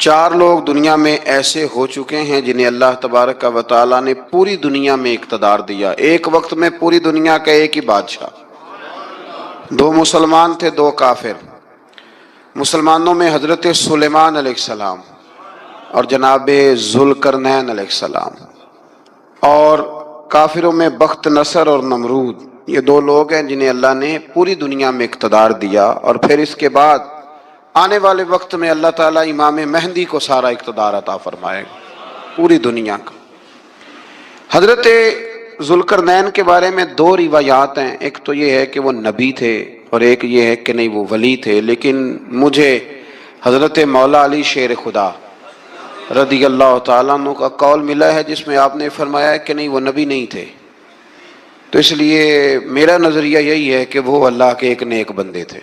4 لوگ دنیا میں ایسے ہو چکے ہیں جنہیں اللہ تبارک و تعالیٰ نے پوری دنیا میں اقتدار دیا، ایک وقت میں پوری دنیا کا ایک ہی بادشاہ۔ 2 مسلمان تھے، 2 کافر۔ مسلمانوں میں حضرت سلیمان علیہ السلام اور جناب ذوالقرنین علیہ السلام، اور کافروں میں بخت نصر اور نمرود۔ یہ 2 لوگ ہیں جنہیں اللہ نے پوری دنیا میں اقتدار دیا، اور پھر اس کے بعد آنے والے وقت میں اللہ تعالیٰ امام مہدی کو سارا اقتدار عطا فرمائے گا، پوری دنیا کا۔ حضرت ذوالقرنین کے بارے میں 2 روایات ہیں، ایک تو یہ ہے کہ وہ نبی تھے اور ایک یہ ہے کہ نہیں وہ ولی تھے، لیکن مجھے حضرت مولا علی شیر خدا رضی اللہ تعالیٰ عنہ کا قول ملا ہے جس میں آپ نے فرمایا ہے کہ نہیں وہ نبی نہیں تھے، تو اس لیے میرا نظریہ یہی ہے کہ وہ اللہ کے ایک نیک بندے تھے۔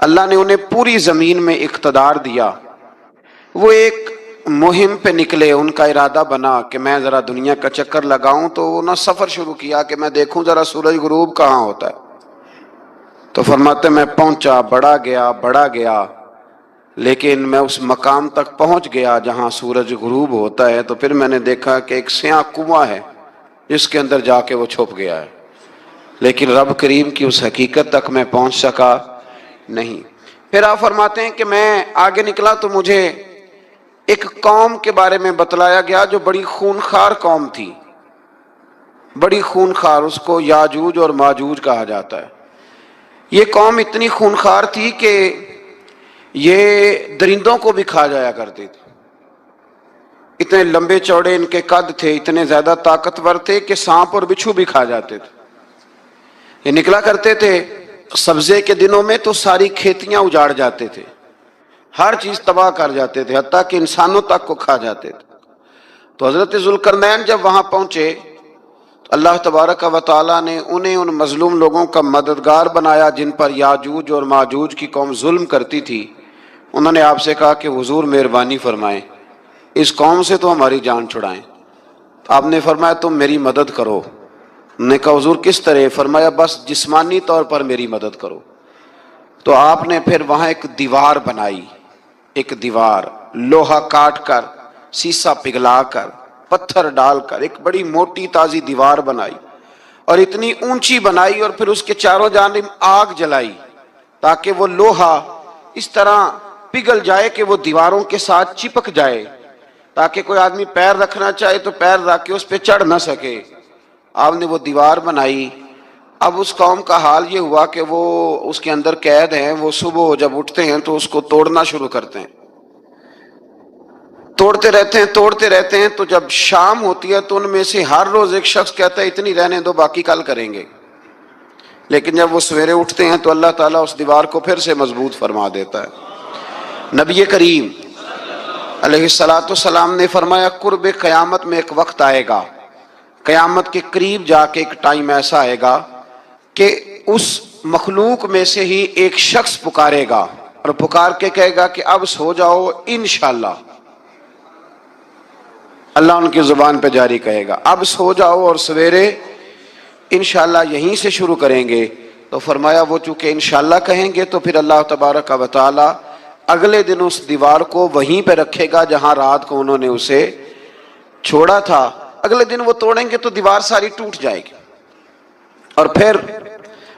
اللہ نے انہیں پوری زمین میں اقتدار دیا۔ وہ ایک مہم پہ نکلے، ان کا ارادہ بنا کہ میں ذرا دنیا کا چکر لگاؤں، تو انہوں نے سفر شروع کیا کہ میں دیکھوں ذرا سورج غروب کہاں ہوتا ہے۔ تو فرماتے میں پہنچا، بڑا گیا، لیکن میں اس مقام تک پہنچ گیا جہاں سورج غروب ہوتا ہے، تو پھر میں نے دیکھا کہ ایک سیاہ کنواں ہے جس کے اندر جا کے وہ چھپ گیا ہے، لیکن رب کریم کی اس حقیقت تک میں پہنچ سکا نہیں۔ پھر آپ فرماتے ہیں کہ میں آگے نکلا تو مجھے ایک قوم کے بارے میں بتلایا گیا جو بڑی خونخوار قوم تھی، بڑی خونخوار، اس کو یاجوج اور ماجوج کہا جاتا ہے۔ یہ قوم اتنی خونخوار تھی کہ یہ درندوں کو بھی کھا جایا کرتے تھے، اتنے لمبے چوڑے ان کے قد تھے، اتنے زیادہ طاقتور تھے کہ سانپ اور بچھو بھی کھا جاتے تھے۔ یہ نکلا کرتے تھے سبزے کے دنوں میں تو ساری کھیتیاں اجاڑ جاتے تھے، ہر چیز تباہ کر جاتے تھے، حتیٰ کہ انسانوں تک کو کھا جاتے تھے۔ تو حضرت ذوالقرنین جب وہاں پہنچے تو اللہ تبارک و تعالیٰ نے انہیں ان مظلوم لوگوں کا مددگار بنایا جن پر یاجوج اور ماجوج کی قوم ظلم کرتی تھی۔ انہوں نے آپ سے کہا کہ حضور مہربانی فرمائیں، اس قوم سے تو ہماری جان چھڑائیں۔ آپ نے فرمایا تم میری مدد کرو۔ انہوں نے کہا حضور کس طرح؟ فرمایا بس جسمانی طور پر میری مدد کرو۔ تو آپ نے پھر وہاں ایک دیوار بنائی، ایک دیوار، لوہا کاٹ کر، سیسا پگھلا کر، پتھر ڈال کر ایک بڑی موٹی تازی دیوار بنائی، اور اتنی اونچی بنائی، اور پھر اس کے چاروں جانب آگ جلائی تاکہ وہ لوہا اس طرح پگھل جائے کہ وہ دیواروں کے ساتھ چپک جائے، تاکہ کوئی آدمی پیر رکھنا چاہے تو پیر رکھ کے اس پہ چڑھ نہ سکے۔ آپ نے وہ دیوار بنائی۔ اب اس قوم کا حال یہ ہوا کہ وہ اس کے اندر قید ہیں، وہ صبح جب اٹھتے ہیں تو اس کو توڑنا شروع کرتے ہیں، توڑتے رہتے ہیں، تو جب شام ہوتی ہے تو ان میں سے ہر روز ایک شخص کہتا ہے اتنی رہنے دو، باقی کل کریں گے۔ لیکن جب وہ سویرے اٹھتے ہیں تو اللہ تعالیٰ اس دیوار کو پھر سے مضبوط فرما دیتا ہے۔ نبی کریم علیہ الصلوۃ والسلام نے فرمایا قرب قیامت میں ایک وقت آئے گا، قیامت کے قریب جا کے ایک ٹائم ایسا آئے گا کہ اس مخلوق میں سے ہی ایک شخص پکارے گا اور پکار کے کہے گا کہ اب سو جاؤ انشاءاللہ۔ اللہ ان کی زبان پہ جاری کہے گا اب سو جاؤ اور سویرے انشاءاللہ یہیں سے شروع کریں گے۔ تو فرمایا وہ چونکہ انشاءاللہ کہیں گے تو پھر اللہ تبارک و تعالی اگلے دن اس دیوار کو وہیں پہ رکھے گا جہاں رات کو انہوں نے اسے چھوڑا تھا۔ اگلے دن وہ توڑیں گے تو دیوار ساری ٹوٹ جائے گی، اور پھر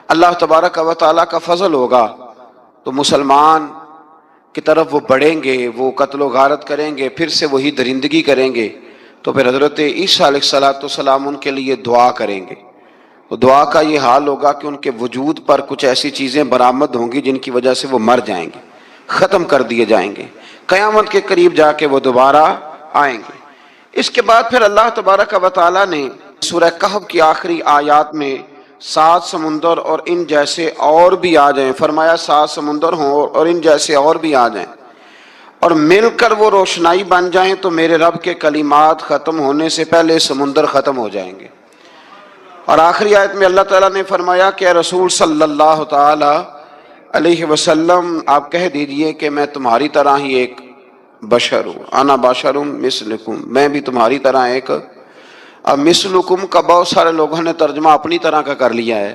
اللہ تبارک و تعالیٰ کا فضل ہوگا تو مسلمان کی طرف وہ بڑھیں گے، وہ قتل و غارت کریں گے، پھر سے وہی درندگی کریں گے۔ تو پھر حضرت عیسیٰ علیہ السلام ان کے لیے دعا کریں گے، تو دعا کا یہ حال ہوگا کہ ان کے وجود پر کچھ ایسی چیزیں برآمد ہوں گی جن کی وجہ سے وہ مر جائیں گے، ختم کر دیے جائیں گے، قیامت کے قریب جا کے وہ دوبارہ آئیں گے۔ اس کے بعد پھر اللہ تبارک و تعالیٰ نے سورہ کہف کی آخری آیات میں 7 سمندر اور ان جیسے اور بھی آ جائیں، فرمایا 7 سمندر ہوں اور ان جیسے اور بھی آ جائیں اور مل کر وہ روشنائی بن جائیں تو میرے رب کے کلمات ختم ہونے سے پہلے سمندر ختم ہو جائیں گے۔ اور آخری آیت میں اللہ تعالیٰ نے فرمایا کہ اے رسول صلی اللہ تعالی علیہ وسلم آپ کہہ دیجئے کہ میں تمہاری طرح ہی ایک بشر ہوں، انا بشر مثلکم، میں بھی تمہاری طرح ایک۔ اب مثلکم کا بہت سارے لوگوں نے ترجمہ اپنی طرح کا کر لیا ہے،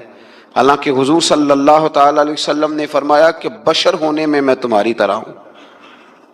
حالانکہ حضور صلی اللہ تعالی علیہ وسلم نے فرمایا کہ بشر ہونے میں تمہاری طرح ہوں،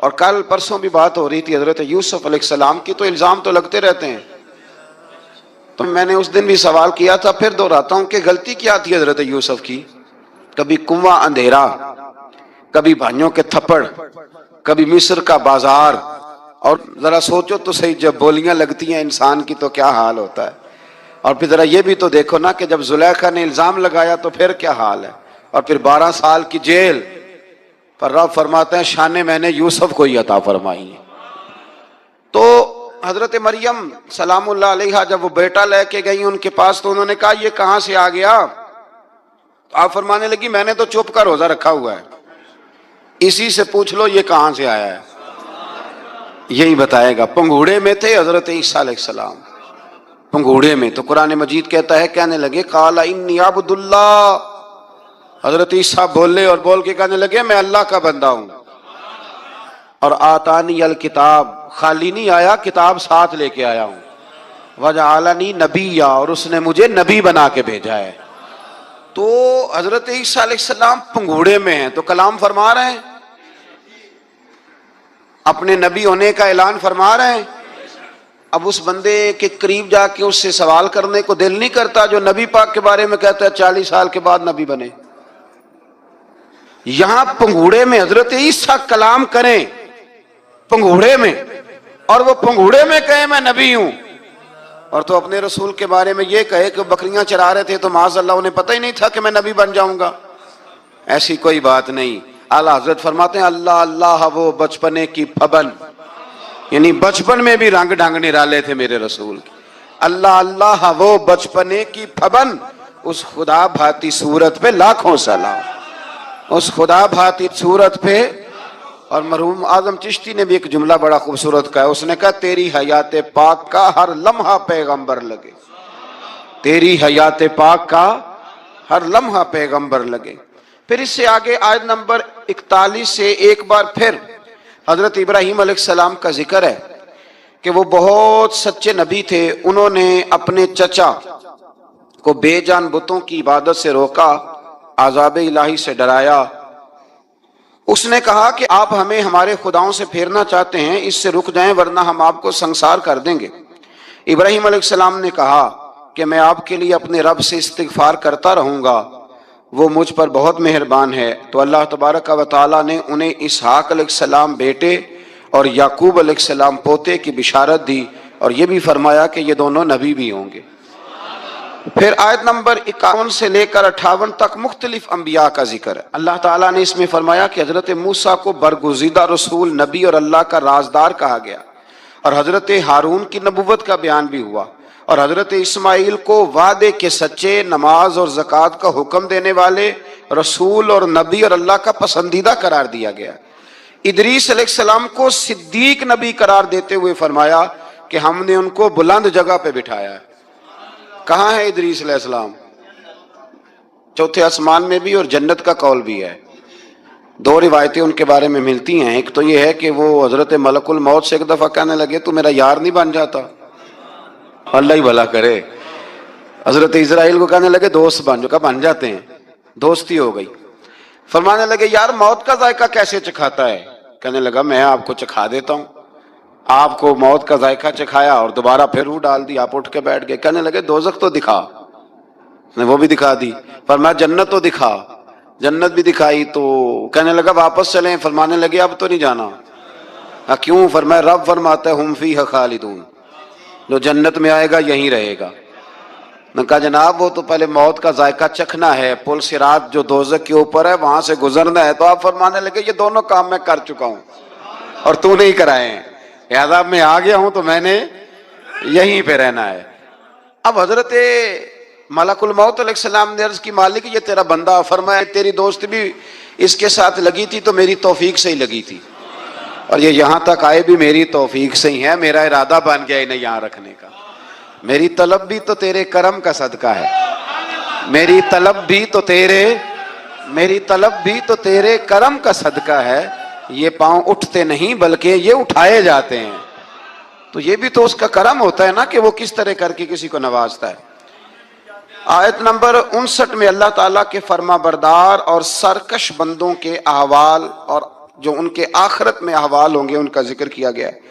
اور کل پرسوں بھی بات ہو رہی تھی حضرت یوسف علیہ السلام کی، تو الزام تو لگتے رہتے ہیں. تو میں نے اس دن بھی سوال کیا تھا، پھر دہراتا ہوں کہ غلطی کیا تھی حضرت یوسف کی؟ کبھی کنواں اندھیرا، کبھی بھائیوں کے تھپڑ، کبھی مصر کا بازار. اور ذرا سوچو تو صحیح، جب بولیاں لگتی ہیں انسان کی تو کیا حال ہوتا ہے. اور پھر ذرا یہ بھی تو دیکھو نا کہ جب زلیخا نے الزام لگایا تو پھر کیا حال ہے. اور پھر 12 سال کی جیل پر رب فرماتے ہیں شانیں میں نے یوسف کو ہی عطا فرمائی ہیں. تو حضرت مریم سلام اللہ علیہا جب وہ بیٹا لے کے گئی ان کے پاس تو انہوں نے کہا یہ کہاں سے آ گیا؟ آپ فرمانے لگی میں نے تو چپ کر روزہ رکھا ہوا ہے، اسی سے پوچھ لو یہ کہاں سے آیا ہے، یہی بتائے گا. پنگھوڑے میں تھے حضرت عیسیٰ علیہ السلام، پنگھوڑے میں. تو قرآن مجید کہتا ہے کہنے لگے قال انی عبد اللہ، حضرت عیسیٰ بولے اور بول کے کہنے لگے میں اللہ کا بندہ ہوں. اور آتانی الکتاب، خالی نہیں آیا، کتاب ساتھ لے کے آیا ہوں. وجعلنی نبیا، اور اس نے مجھے نبی بنا کے بھیجا ہے. تو حضرت عیسیٰ علیہ السلام پنگھوڑے میں ہیں تو کلام فرما رہے ہیں، اپنے نبی ہونے کا اعلان فرما رہے ہیں. اب اس بندے کے قریب جا کے اس سے سوال کرنے کو دل نہیں کرتا جو نبی پاک کے بارے میں کہتا ہے 40 سال کے بعد نبی بنے. یہاں پنگھوڑے میں حضرت عیسیٰ کلام کریں، پنگھوڑے میں، اور وہ پنگھوڑے میں کہے میں نبی ہوں. اور تو اپنے رسول کے بارے میں یہ کہے کہ بکریاں چرا رہے تھے تو معاذ اللہ انہیں پتہ ہی نہیں تھا کہ میں نبی بن جاؤں گا. ایسی کوئی بات نہیں. اعلیٰ حضرت فرماتے ہیں اللہ اللہ وہ بچپنے کی پھبن، یعنی بچپن میں بھی رنگ ڈھنگ نرالے تھے میرے رسول کی. اللہ اللہ وہ بچپنے کی پھبن، اس خدا بھاتی صورت پہ لاکھوں سلام، اس خدا بھاتی صورت پہ. اور مرحوم اعظم چشتی نے بھی ایک جملہ بڑا خوبصورت کہا، اس نے کہا تیری حیات پاک کا ہر لمحہ پیغمبر لگے، تیری حیات پاک کا ہر لمحہ پیغمبر لگے. پھر اس سے آگے آیت نمبر 41 سے ایک بار پھر حضرت ابراہیم علیہ السلام کا ذکر ہے کہ وہ بہت سچے نبی تھے. انہوں نے اپنے چچا کو بے جان بتوں کی عبادت سے روکا، عذاب الہی سے ڈرایا. اس نے کہا کہ آپ ہمیں ہمارے خداؤں سے پھیرنا چاہتے ہیں، اس سے رک جائیں ورنہ ہم آپ کو سنسار کر دیں گے. ابراہیم علیہ السلام نے کہا کہ میں آپ کے لیے اپنے رب سے استغفار کرتا رہوں گا، وہ مجھ پر بہت مہربان ہے. تو اللہ تبارک و تعالیٰ نے انہیں اسحاق علیہ السلام بیٹے اور یعقوب علیہ السلام پوتے کی بشارت دی، اور یہ بھی فرمایا کہ یہ دونوں نبی بھی ہوں گے. پھر آیت نمبر 51 سے لے کر 58 تک مختلف انبیاء کا ذکر ہے. اللہ تعالیٰ نے اس میں فرمایا کہ حضرت موسیٰ کو برگزیدہ رسول، نبی اور اللہ کا رازدار کہا گیا، اور حضرت ہارون کی نبوت کا بیان بھی ہوا، اور حضرت اسماعیل کو وعدے کے سچے، نماز اور زکوٰۃ کا حکم دینے والے رسول اور نبی اور اللہ کا پسندیدہ قرار دیا گیا. ادریس علیہ السلام کو صدیق نبی قرار دیتے ہوئے فرمایا کہ ہم نے ان کو بلند جگہ پہ بٹھایا ہے. کہاں ہے ادریس علیہ السلام؟ چوتھے آسمان میں بھی، اور جنت کا قول بھی ہے. دو روایتیں ان کے بارے میں ملتی ہیں. ایک تو یہ ہے کہ وہ حضرت ملک الموت سے ایک دفعہ کہنے لگے تو میرا یار نہیں بن جاتا، اللہ ہی بھلا کرے. حضرت اسرائیل کو کہنے لگے دوست بن جو، کہ بن جاتے ہیں، دوستی ہو گئی. فرمانے لگے یار موت کا ذائقہ کیسے چکھاتا ہے؟ کہنے لگا میں آپ کو چکھا دیتا ہوں. آپ کو موت کا ذائقہ چکھایا اور دوبارہ پھر روح ڈال دی، آپ اٹھ کے بیٹھ گئے. کہنے لگے دوزخ تو دکھا، نے وہ بھی دکھا دی. فرمایا جنت تو دکھا، جنت بھی دکھائی. تو کہنے لگا واپس چلیں. فرمانے لگے اب تو نہیں جانا. کیوں؟ فرمایا رب فرماتا ہے ہم فیہ خالدون، جو جنت میں آئے گا یہیں رہے گا. نے کہا جناب وہ تو پہلے موت کا ذائقہ چکھنا ہے، پل صراط جو دوزخ کے اوپر ہے وہاں سے گزرنا ہے. تو آپ فرمانے لگے یہ دونوں کام میں کر چکا ہوں اور تو نہیں کرائے ہیں، لہذا میں آ گیا ہوں تو میں نے یہیں پہ رہنا ہے. اب حضرت ملک الموت علیہ السلام نے عرض کی مالک یہ تیرا بندہ. فرمایا تیری دوست بھی اس کے ساتھ لگی تھی تو میری توفیق سے ہی لگی تھی، اور یہ یہاں تک آئے بھی میری توفیق سے ہی ہے. میرا ارادہ بن گیا انہیں یہاں رکھنے کا. میری طلب بھی تو تیرے کرم کا صدقہ ہے، میری طلب بھی تو تیرے کرم کا صدقہ ہے. یہ پاؤں اٹھتے نہیں بلکہ یہ اٹھائے جاتے ہیں. تو یہ بھی تو اس کا کرم ہوتا ہے نا کہ وہ کس طرح کر کے کسی کو نوازتا ہے. آیت نمبر 59 میں اللہ تعالیٰ کے فرما بردار اور سرکش بندوں کے احوال اور جو ان کے آخرت میں احوال ہوں گے ان کا ذکر کیا گیا ہے۔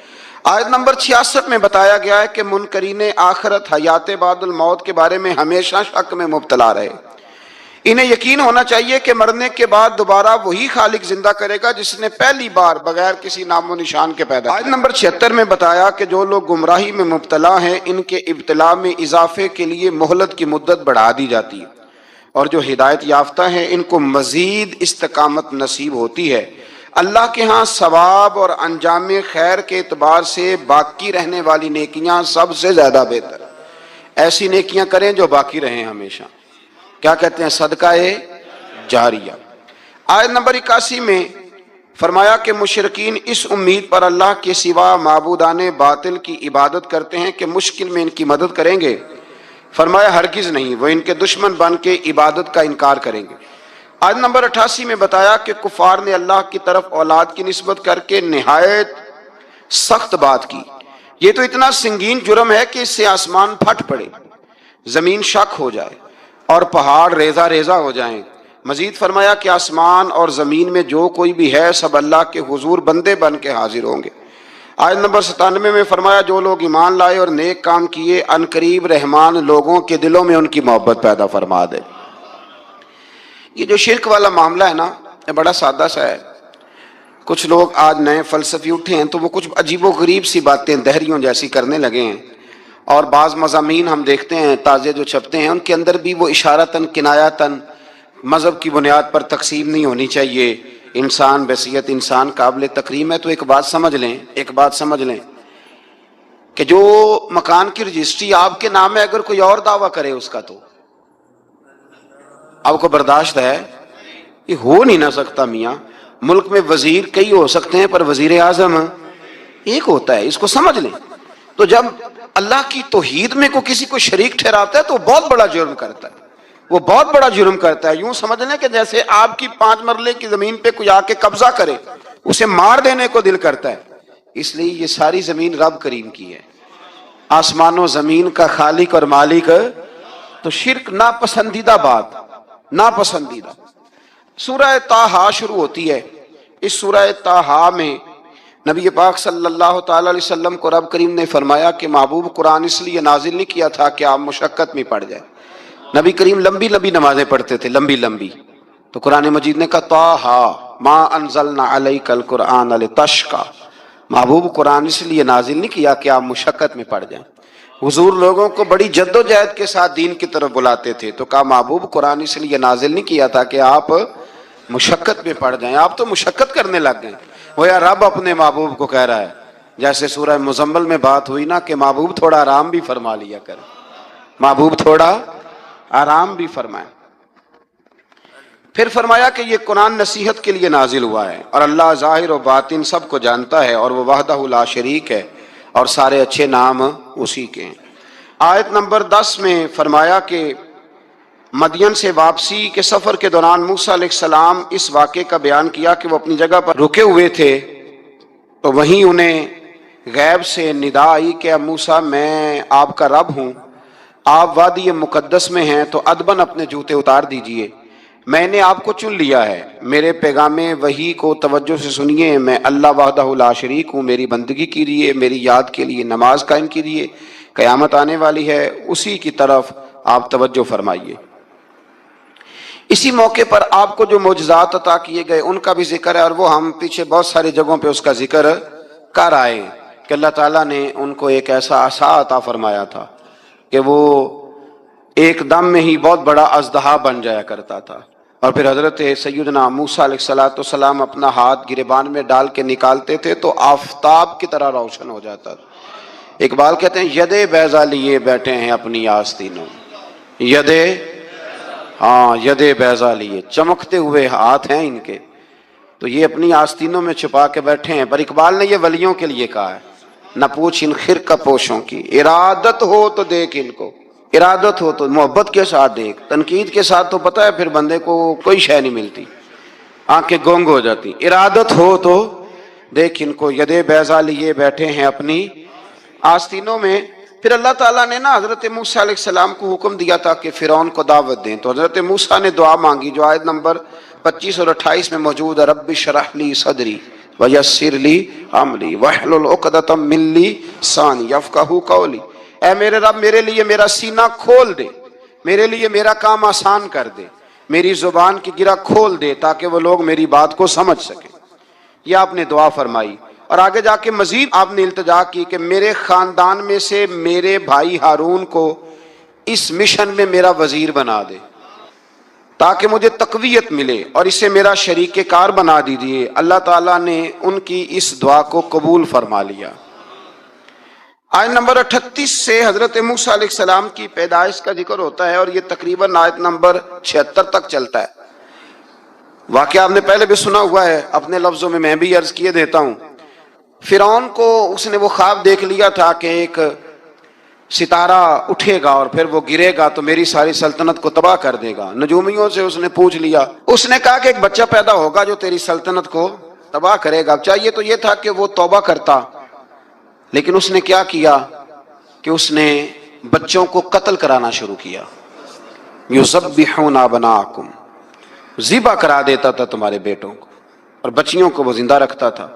آیت نمبر 66 میں بتایا گیا ہے کہ منکرین آخرت حیات بعد الموت کے بارے میں ہمیشہ شک میں مبتلا رہے۔ انہیں یقین ہونا چاہیے کہ مرنے کے بعد دوبارہ وہی خالق زندہ کرے گا جس نے پہلی بار بغیر کسی نام و نشان کے پیدا کیا۔ آیت نمبر 76 میں بتایا کہ جو لوگ گمراہی میں مبتلا ہیں ان کے ابتلا میں اضافے کے لیے مہلت کی مدت بڑھا دی جاتی ہے، اور جو ہدایت یافتہ ہیں ان کو مزید استقامت نصیب ہوتی ہے۔ اللہ کے ہاں ثواب اور انجام خیر کے اعتبار سے باقی رہنے والی نیکیاں سب سے زیادہ بہتر، ایسی نیکیاں کریں جو باقی رہیں ہمیشہ، کیا کہتے ہیں، صدقہ جاریہ۔ آیت نمبر 81 میں فرمایا کہ مشرکین اس امید پر اللہ کے سوا معبودان باطل کی عبادت کرتے ہیں کہ مشکل میں ان کی مدد کریں گے، فرمایا ہرگز نہیں، وہ ان کے دشمن بن کے عبادت کا انکار کریں گے۔ آیت نمبر 88 میں بتایا کہ کفار نے اللہ کی طرف اولاد کی نسبت کر کے نہایت سخت بات کی۔ یہ تو اتنا سنگین جرم ہے کہ اس سے آسمان پھٹ پڑے، زمین شک ہو جائے اور پہاڑ ریزہ ریزہ ہو جائیں۔ مزید فرمایا کہ آسمان اور زمین میں جو کوئی بھی ہے سب اللہ کے حضور بندے بن کے حاضر ہوں گے۔ آیت نمبر 97 میں فرمایا جو لوگ ایمان لائے اور نیک کام کیے ان قریب رحمان لوگوں کے دلوں میں ان کی محبت پیدا فرما دے۔ یہ جو شرک والا معاملہ ہے نا، یہ بڑا سادہ سا ہے۔ کچھ لوگ آج نئے فلسفی اٹھے ہیں تو وہ کچھ عجیب و غریب سی باتیں دہریوں جیسی کرنے لگے ہیں، اور بعض مضامین ہم دیکھتے ہیں تازے جو چھپتے ہیں ان کے اندر بھی وہ اشارتاً کنایاتاً مذہب کی بنیاد پر تقسیم نہیں ہونی چاہیے، انسان بحیثیت انسان قابل تکریم ہے۔ تو ایک بات سمجھ لیں کہ جو مکان کی رجسٹری آپ کے نام ہے اگر کوئی اور دعویٰ کرے اس کا تو آپ کو برداشت ہے؟ یہ ہو نہیں نہ سکتا میاں۔ ملک میں وزیر کئی ہو سکتے ہیں پر وزیر اعظم ایک ہوتا ہے، اس کو سمجھ لیں۔ تو جب اللہ کی توحید میں کو کسی کو شریک ٹھہراتا ہے تو بہت بڑا جرم کرتا ہے، وہ بہت بڑا جرم کرتا ہے۔ یوں سمجھ لیں کہ جیسے آپ کی 5 مرلے کی زمین پہ کوئی آ کے قبضہ کرے، اسے مار دینے کو دل کرتا ہے۔ اس لیے یہ ساری زمین رب کریم کی ہے، آسمان و زمین کا خالق اور مالک۔ تو شرک ناپسندیدہ بات، ناپسندیدہ۔ سورہ طٰہٰ شروع ہوتی ہے۔ اس سورہ طٰہٰ میں نبی پاک صلی اللہ تعالی علیہ وسلم کو رب کریم نے فرمایا کہ محبوب قرآن اس لیے نازل نہیں کیا تھا کہ آپ مشقت میں پڑ جائے۔ نبی کریم لمبی لمبی نمازیں پڑھتے تھے، لمبی لمبی، تو قرآن مجید نے کہا طٰہٰ ما انزلنا علیک القرآن لتشقیٰ، محبوب قرآن اس لیے نازل نہیں کیا کہ آپ مشقت میں پڑ جائیں۔ حضور لوگوں کو بڑی جد و جہد کے ساتھ دین کی طرف بلاتے تھے، تو کہا محبوب قرآن اس لیے نازل نہیں کیا تھا کہ آپ مشقت میں پڑ جائیں، آپ تو مشقت کرنے لگ گئے۔ وہ یا رب اپنے محبوب کو کہہ رہا ہے، جیسے سورہ مزمل میں بات ہوئی نا کہ محبوب تھوڑا آرام بھی فرما لیا کر، محبوب تھوڑا آرام بھی فرمائے۔ پھر فرمایا کہ یہ قرآن نصیحت کے لیے نازل ہوا ہے، اور اللہ ظاہر و باطن سب کو جانتا ہے، اور وہ وحدہ لا شریک ہے، اور سارے اچھے نام اسی کے ہیں۔ آیت نمبر 10 میں فرمایا کہ مدین سے واپسی کے سفر کے دوران موسیٰ علیہ السلام اس واقعے کا بیان کیا کہ وہ اپنی جگہ پر رکے ہوئے تھے، تو وہیں انہیں غیب سے ندا آئی کہ اے موسیٰ میں آپ کا رب ہوں، آپ وادی مقدس میں ہیں تو ادباً اپنے جوتے اتار دیجئے، میں نے آپ کو چن لیا ہے، میرے پیغام وحی کو توجہ سے سنیے، میں اللہ وحدہ لا شریک ہوں، میری بندگی کیجیے، میری یاد کے لیے نماز قائم کیجیے، قیامت آنے والی ہے، اسی کی طرف آپ توجہ فرمائیے۔ اسی موقع پر آپ کو جو معجزات عطا کیے گئے ان کا بھی ذکر ہے، اور وہ ہم پیچھے بہت ساری جگہوں پہ اس کا ذکر کر آئے کہ اللہ تعالیٰ نے ان کو ایک ایسا عصا عطا فرمایا تھا کہ وہ ایک دم میں ہی بہت بڑا اژدہا بن جایا کرتا تھا، اور پھر حضرت سیدنا موسیٰ علیہ السلام اپنا ہاتھ گریبان میں ڈال کے نکالتے تھے تو آفتاب کی طرح روشن ہو جاتا تھا۔ اقبال کہتے ہیں یدے بیضا لیے بیٹھے ہیں اپنی آستینوں، یدے بیضا لیے، چمکتے ہوئے ہاتھ ہیں ان کے، تو یہ اپنی آستینوں میں چھپا کے بیٹھے ہیں۔ پر اقبال نے یہ ولیوں کے لیے کہا ہے، نہ پوچھ ان خرقہ پوشوں کی، ارادت ہو تو دیکھ ان کو، ارادت ہو تو محبت کے ساتھ دیکھ، تنقید کے ساتھ تو پتہ ہے پھر بندے کو کوئی شے نہیں ملتی، آنکھیں گونگ ہو جاتی۔ ارادت ہو تو دیکھ ان کو، یدے بیضا لیے بیٹھے ہیں اپنی آستینوں میں۔ پھر اللہ تعالیٰ نے نا حضرت موسیٰ علیہ السلام کو حکم دیا تھا کہ فرعون کو دعوت دیں، تو حضرت موسیٰ نے دعا مانگی جو آیت نمبر 25 اور 28 میں موجود ہے، رب اشرح لی صدری ویسر لی امری واحلل عقدۃ من لسانی یفقہوا قولی۔ اے میرے رب میرے لیے میرا سینہ کھول دے، میرے لیے میرا کام آسان کر دے، میری زبان کی گرہ کھول دے تاکہ وہ لوگ میری بات کو سمجھ سکیں۔ یہ آپ نے دعا فرمائی، اور آگے جا کے مزید آپ نے التجا کی کہ میرے خاندان میں سے میرے بھائی ہارون کو اس مشن میں میرا وزیر بنا دے تاکہ مجھے تقویت ملے، اور اسے میرا شریک کار بنا دیجیے۔ اللہ تعالیٰ نے ان کی اس دعا کو قبول فرما لیا۔ آیت نمبر 38 سے حضرت موسیٰ علیہ السلام کی پیدائش کا ذکر ہوتا ہے، اور یہ تقریباً آیت نمبر 76 تک چلتا ہے۔ واقعہ آپ نے پہلے بھی سنا ہوا ہے، اپنے لفظوں میں بھی عرض کیے دیتا ہوں۔ فرعون کو اس نے وہ خواب دیکھ لیا تھا کہ ایک ستارہ اٹھے گا اور پھر وہ گرے گا تو میری ساری سلطنت کو تباہ کر دے گا۔ نجومیوں سے اس نے پوچھ لیا، اس نے کہا کہ ایک بچہ پیدا ہوگا جو تیری سلطنت کو تباہ کرے گا۔ چاہیے تو یہ تھا کہ وہ توبہ کرتا، لیکن اس نے کیا کیا کہ اس نے بچوں کو قتل کرانا شروع کیا۔ یذبحون ابناءکم، ذبح کرا دیتا تھا تمہارے بیٹوں کو، اور بچیوں کو وہ زندہ رکھتا تھا۔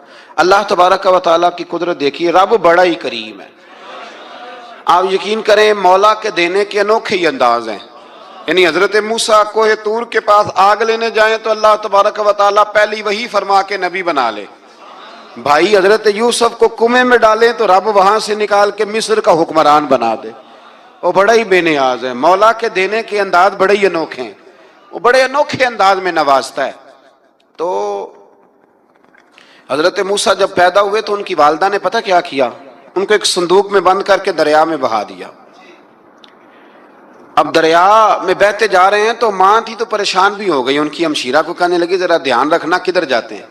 اللہ تبارک و تعالیٰ کی قدرت دیکھیے، رب بڑا ہی کریم ہے۔ آپ یقین کریں مولا کے دینے کے انوکھے ہی انداز ہیں۔ یعنی حضرت موسیٰ کوہ طور کے پاس آگ لینے جائیں تو اللہ تبارک و تعالیٰ پہلی وہی فرما کے نبی بنا لے۔ بھائی حضرت یوسف کو کنویں میں ڈالیں تو رب وہاں سے نکال کے مصر کا حکمران بنا دے۔ وہ بڑا ہی بے نیاز ہے، مولا کے دینے کے انداز بڑے ہی انوکھے ہیں، وہ بڑے انوکھے انداز میں نوازتا ہے۔ تو حضرت موسیٰ جب پیدا ہوئے تو ان کی والدہ نے پتہ کیا کیا، ان کو ایک صندوق میں بند کر کے دریا میں بہا دیا۔ اب دریا میں بہتے جا رہے ہیں تو ماں تھی تو پریشان بھی ہو گئی، ان کی ہمشیرہ کو کہنے لگی ذرا دھیان رکھنا کدھر جاتے ہیں۔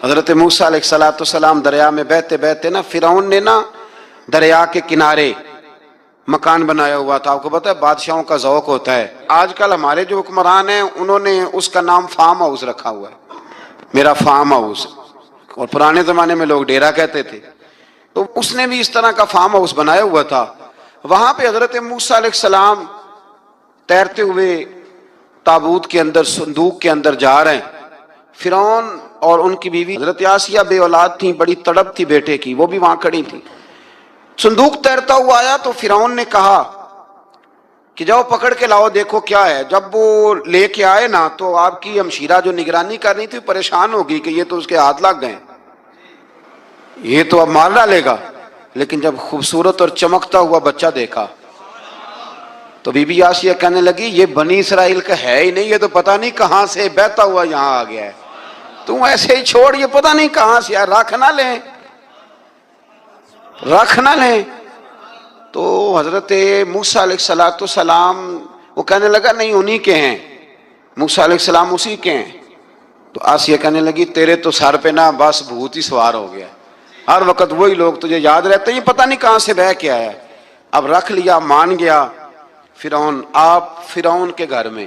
حضرت موسیٰ علیہ السلام دریا میں بہتے بہتے نا، فرعون نے نا دریا کے کنارے مکان بنایا ہوا تھا۔ آپ کو پتہ ہے بادشاہوں کا ذوق ہوتا ہے، آج کل ہمارے جو حکمران ہیں انہوں نے اس کا نام فارم ہاؤس رکھا ہوا ہے، میرا فارم ہاؤس، اور پرانے زمانے میں لوگ ڈیرا کہتے تھے۔ تو اس نے بھی اس طرح کا فارم ہاؤس بنایا ہوا تھا۔ وہاں پہ حضرت موسیٰ علیہ السلام تیرتے ہوئے تابوت کے اندر، صندوق کے اندر جا رہے ہیں۔ فرعون اور ان کی بیوی حضرت آسیہ بے اولاد تھیں، بڑی تڑپ تھی بیٹے کی، وہ بھی وہاں کھڑی تھی۔ صندوق تیرتا ہوا آیا تو فرعون نے کہا کہ جاؤ پکڑ کے لاؤ دیکھو کیا ہے۔ جب وہ لے کے آئے نا تو آپ کی ہمشیرہ جو نگرانی کر رہی تھی پریشان ہو گئی کہ یہ تو اس کے ہاتھ لگ گئے، یہ تو اب مار ڈالے گا۔ لیکن جب خوبصورت اور چمکتا ہوا بچہ دیکھا تو بی بی آسیہ کہنے لگی یہ بنی اسرائیل کا ہے ہی نہیں، یہ تو پتہ نہیں کہاں سے بہتا ہوا یہاں آ گیا ہے، تم ایسے ہی چھوڑ، یہ پتہ نہیں کہاں سے، رکھ نہ لیں، رکھ نہ لیں۔ تو حضرت موسیٰ علیہ السلام وہ کہنے لگا نہیں انہی کے ہیں، موسیٰ علیہ السلام اسی کے ہیں۔ تو آسیہ کہنے لگی تیرے تو سر پہ نا بس بھوت ہی سوار ہو گیا، ہر وقت وہی لوگ تجھے یاد رہتے ہیں، یہ پتہ نہیں کہاں سے بہ کے آیا ہے۔ اب رکھ لیا، مان گیا فرعون۔ آپ فرعون کے گھر میں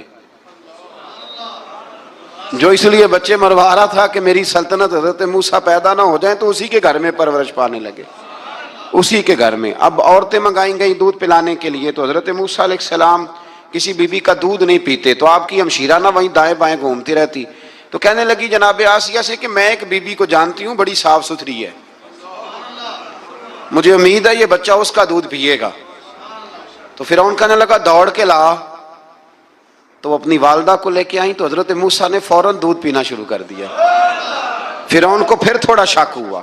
جو اس لیے بچے مروا رہا تھا کہ میری سلطنت حضرت موسیٰ پیدا نہ ہو جائیں، تو اسی کے گھر میں پرورش پانے لگے، اسی کے گھر میں۔ اب عورتیں منگائیں گئی دودھ پلانے کے لیے، تو حضرت موسیٰ علیہ السلام کسی بی بی کا دودھ نہیں پیتے، تو آپ کی ہمشیرہ نہ وہیں دائیں بائیں گھومتی رہتی۔ تو کہنے لگی جناب آسیہ سے کہ میں ایک بی بی کو جانتی ہوں، بڑی صاف ستھری ہے، مجھے امید ہے یہ بچہ اس کا دودھ پیے گا۔ تو فرعون کہنے لگا دوڑ کے لا، تو وہ اپنی والدہ کو لے کے آئیں تو حضرت موسیٰ نے فوراً دودھ پینا شروع کر دیا۔ فرعون کو پھر تھوڑا شک ہوا۔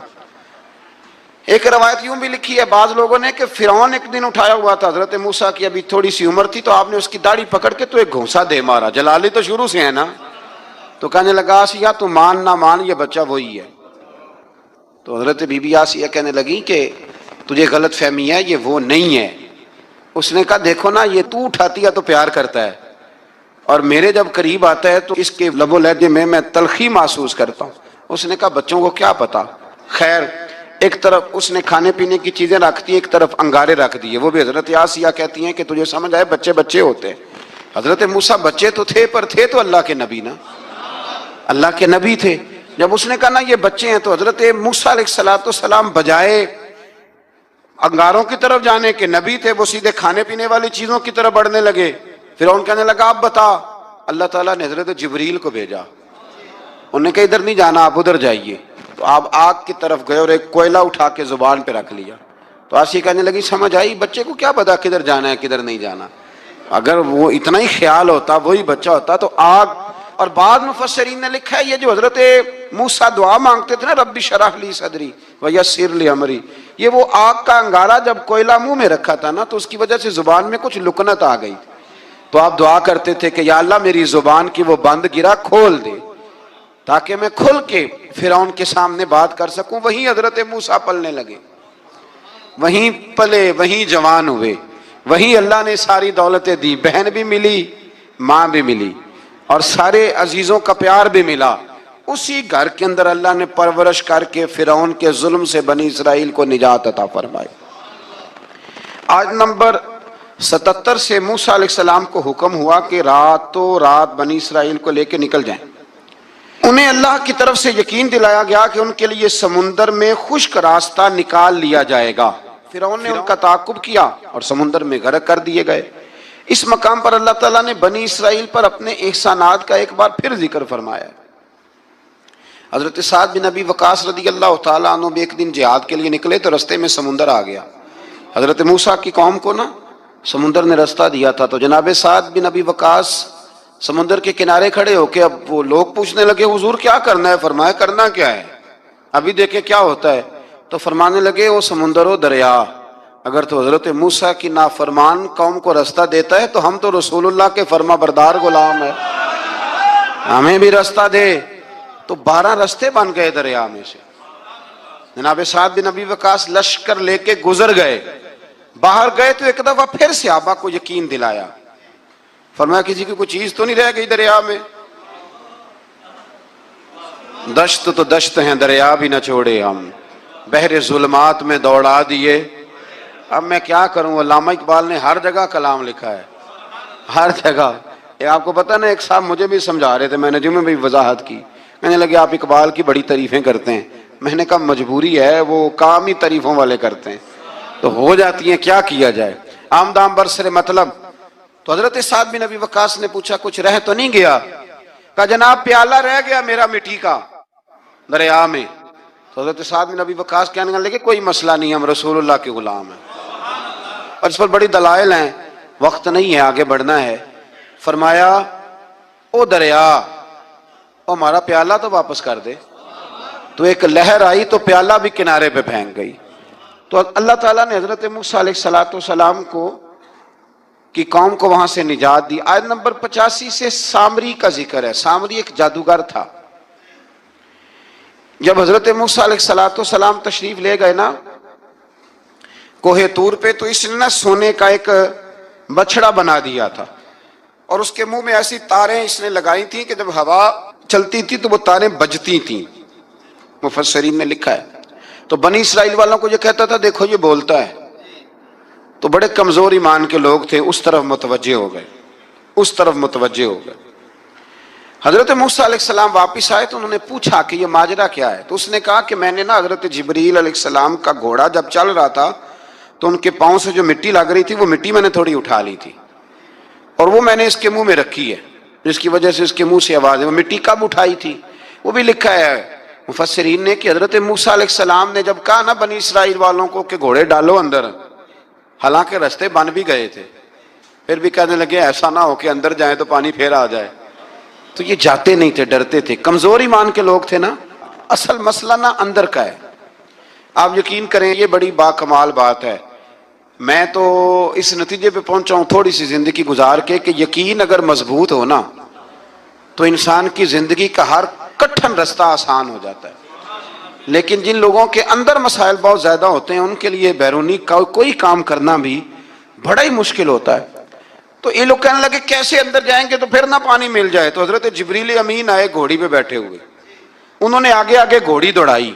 ایک روایت یوں بھی لکھی ہے بعض لوگوں نے کہ فرعون ایک دن اٹھایا ہوا تھا حضرت موسیٰ کی، ابھی تھوڑی سی عمر تھی، تو آپ نے اس کی داڑھی پکڑ کے تو ایک گھونسا دے مارا، جلالی تو شروع سے ہے نا۔ تو کہنے لگا آسیہ تو مان نہ مان یہ بچہ وہی ہے۔ تو حضرت بی بی آسیہ کہنے لگی کہ تجھے غلط فہمی ہے، یہ وہ نہیں ہے۔ اس نے کہا دیکھو نا یہ تو اٹھاتی ہے تو پیار کرتا ہے، اور میرے جب قریب آتا ہے تو اس کے لب و لہجے میں تلخی محسوس کرتا ہوں۔ اس نے کہا بچوں کو کیا پتا۔ خیر ایک طرف اس نے کھانے پینے کی چیزیں رکھ دی، ایک طرف انگارے رکھ دیے۔ وہ بھی حضرت آسیہ کہتی ہیں کہ تجھے سمجھ آئے بچے بچے ہوتے ہیں۔ حضرت موسیٰ بچے تو تھے پر تھے تو اللہ کے نبی نا، اللہ کے نبی تھے۔ جب اس نے کہا نا یہ بچے ہیں تو حضرت موسیٰ علیہ السلام بجائے انگاروں کی طرف جانے کے، نبی تھے وہ سیدھے کھانے پینے والی چیزوں کی طرف بڑھنے لگے۔ فرعون کہنے لگا اب بتا اللہ تعالیٰ نے حضرت جبریل کو بھیجا، انہوں نے کہا ادھر نہیں جانا، آپ ادھر جائیے. تو آپ آگ کی طرف گئے اور ایک کوئلہ اٹھا کے زبان پہ رکھ لیا. تو آسی کہنے لگی سمجھ آئی، بچے کو کیا پتا کدھر جانا ہے کدھر نہیں جانا، اگر وہ اتنا ہی خیال ہوتا وہی بچہ ہوتا تو آگ. اور بعض مفسرین نے لکھا ہے یہ جو حضرت موسیٰ دعا مانگتے تھے نا رب اشرح لی صدری ویسر لی امری، یہ وہ آگ کا انگارہ جب کوئلہ منہ میں رکھا تھا نا تو اس کی وجہ سے زبان میں کچھ لکنت آ گئی، تو آپ دعا کرتے تھے کہ یا اللہ میری زبان کی وہ بند گرا کھول دے تاکہ میں کھل کے فرعون کے سامنے بات کر سکوں. وہیں حضرت موسیٰ پلنے لگے، وہیں پلے، وہیں جوان ہوئے، وہیں اللہ نے ساری دولتیں دی، بہن بھی ملی، ماں بھی ملی، اور سارے عزیزوں کا پیار بھی ملا. اسی گھر کے اندر اللہ نے پرورش کر کے فرعون کے ظلم سے بنی اسرائیل کو نجات عطا فرمائی. آج نمبر 77 سے موسیٰ علیہ السلام کو حکم ہوا کہ راتوں رات بنی اسرائیل کو لے کے نکل جائیں. انہیں اللہ کی طرف سے یقین دلایا گیا کہ ان کے لیے سمندر میں خشک راستہ نکال لیا جائے گا. فرعون نے ان کا تعاقب کیا اور سمندر میں غرق کر دیے گئے. اس مقام پر اللہ تعالیٰ نے بنی اسرائیل پر اپنے احسانات کا ایک بار پھر ذکر فرمایا. حضرت سعد بن ابی وقاص رضی اللہ تعالیٰ عنہ بھی ایک دن جہاد کے لیے نکلے تو رستے میں سمندر آ گیا. حضرت موسیٰ کی قوم کو نا سمندر نے رستہ دیا تھا، تو جناب سعد بن ابی وقاص سمندر کے کنارے کھڑے ہو کے اب وہ لوگ پوچھنے لگے حضور کیا کرنا ہے؟ فرمایا کرنا کیا ہے، ابھی دیکھیں کیا ہوتا ہے. تو فرمانے لگے وہ سمندر و دریا اگر تو حضرت موسیٰ کی نافرمان قوم کو رستہ دیتا ہے تو ہم تو رسول اللہ کے فرما بردار غلام ہیں، ہمیں بھی رستہ دے. تو 12 رستے بن گئے دریا میں سے. جناب سعد بن ابی وقاص لشکر لے کے گزر گئے، باہر گئے تو ایک دفعہ پھر صحابہ کو یقین دلایا. فرمایا کسی کی کوئی چیز تو نہیں رہ گئی دریا میں؟ دشت تو دشت ہیں دریا بھی نہ چھوڑے ہم، بحر ظلمات میں دوڑا دیے. اب میں کیا کروں، علامہ اقبال نے ہر جگہ کلام لکھا ہے، ہر جگہ. آپ کو پتہ نا ایک صاحب مجھے بھی سمجھا رہے تھے، میں نے جمعے میں بھی وضاحت کی، کہنے لگے آپ اقبال کی بڑی تعریفیں کرتے ہیں. میں نے کہا مجبوری ہے، وہ کام ہی تعریفوں والے کرتے ہیں تو ہو جاتی ہیں، کیا کیا جائے. آمدام برسر مطلب. تو حضرت سعد بن ابی وقاص نے پوچھا کچھ رہ تو نہیں گیا؟ کہا جناب پیالہ رہ گیا میرا مٹی کا دریا میں. تو حضرت سعد بن ابی وقاص کہنے لگے کوئی مسئلہ نہیں، ہم رسول اللہ کے غلام ہیں. اور اس پر بڑی دلائل ہیں، وقت نہیں ہے آگے بڑھنا ہے. فرمایا او دریا او ہمارا پیالہ تو واپس کر دے. تو ایک لہر آئی تو پیالہ بھی کنارے پہ پھینک گئی. تو اللہ تعالیٰ نے حضرت موسیٰ علیہ السلام کی قوم کو وہاں سے نجات دی. آیت نمبر 85 سے سامری کا ذکر ہے. سامری ایک جادوگر تھا. جب حضرت موسیٰ علیہ السلام تشریف لے گئے نا کوہ طور پہ، تو اس نے نا سونے کا ایک بچڑا بنا دیا تھا اور اس کے منہ میں ایسی تاریں اس نے لگائی تھیں کہ جب ہوا چلتی تھی تو وہ تاریں بجتی تھیں. مفسرین نے لکھا ہے. تو بنی اسرائیل والوں کو یہ کہتا تھا دیکھو یہ بولتا ہے. تو بڑے کمزور ایمان کے لوگ تھے، اس طرف متوجہ ہو گئے. حضرت موسیٰ علیہ السلام واپس آئے تو انہوں نے پوچھا کہ یہ ماجرا کیا ہے. تو اس نے کہا کہ میں نے نا حضرت جبریل علیہ السلام کا گھوڑا جب چل رہا تھا تو ان کے پاؤں سے جو مٹی لگ رہی تھی وہ مٹی میں نے تھوڑی اٹھا لی تھی اور وہ میں نے اس کے منہ میں رکھی ہے، جس کی وجہ سے اس کے منہ سے آواز ہے. وہ مٹی کب اٹھائی تھی وہ بھی لکھا ہے مفسرین نے کہ حضرت موسیٰ علیہ السلام نے جب کہا نا بنی اسرائیل والوں کو کہ گھوڑے ڈالو اندر، حالانکہ رستے بن بھی گئے تھے، پھر بھی کہنے لگے ایسا نہ ہو کہ اندر جائیں تو پانی پھر آ جائے. تو یہ جاتے نہیں تھے، ڈرتے تھے، کمزور ایمان کے لوگ تھے نا. اصل مسئلہ نا اندر کا ہے. آپ یقین کریں یہ بڑی باکمال بات ہے. میں تو اس نتیجے پہ پہنچا ہوں تھوڑی سی زندگی گزار کے کہ یقین اگر مضبوط ہو نا تو انسان کی زندگی کا ہر کٹھن رستہ آسان ہو جاتا ہے. لیکن جن لوگوں کے اندر مسائل بہت زیادہ ہوتے ہیں ان کے لیے بیرونی کوئی کام کرنا بھی بڑا ہی مشکل ہوتا ہے. تو یہ لوگ کہنے لگے کیسے اندر جائیں گے تو پھر نہ پانی مل جائے. تو حضرت جبریل امین آئے گھوڑی پہ بیٹھے ہوئے، انہوں نے آگے آگے گھوڑی دوڑائی.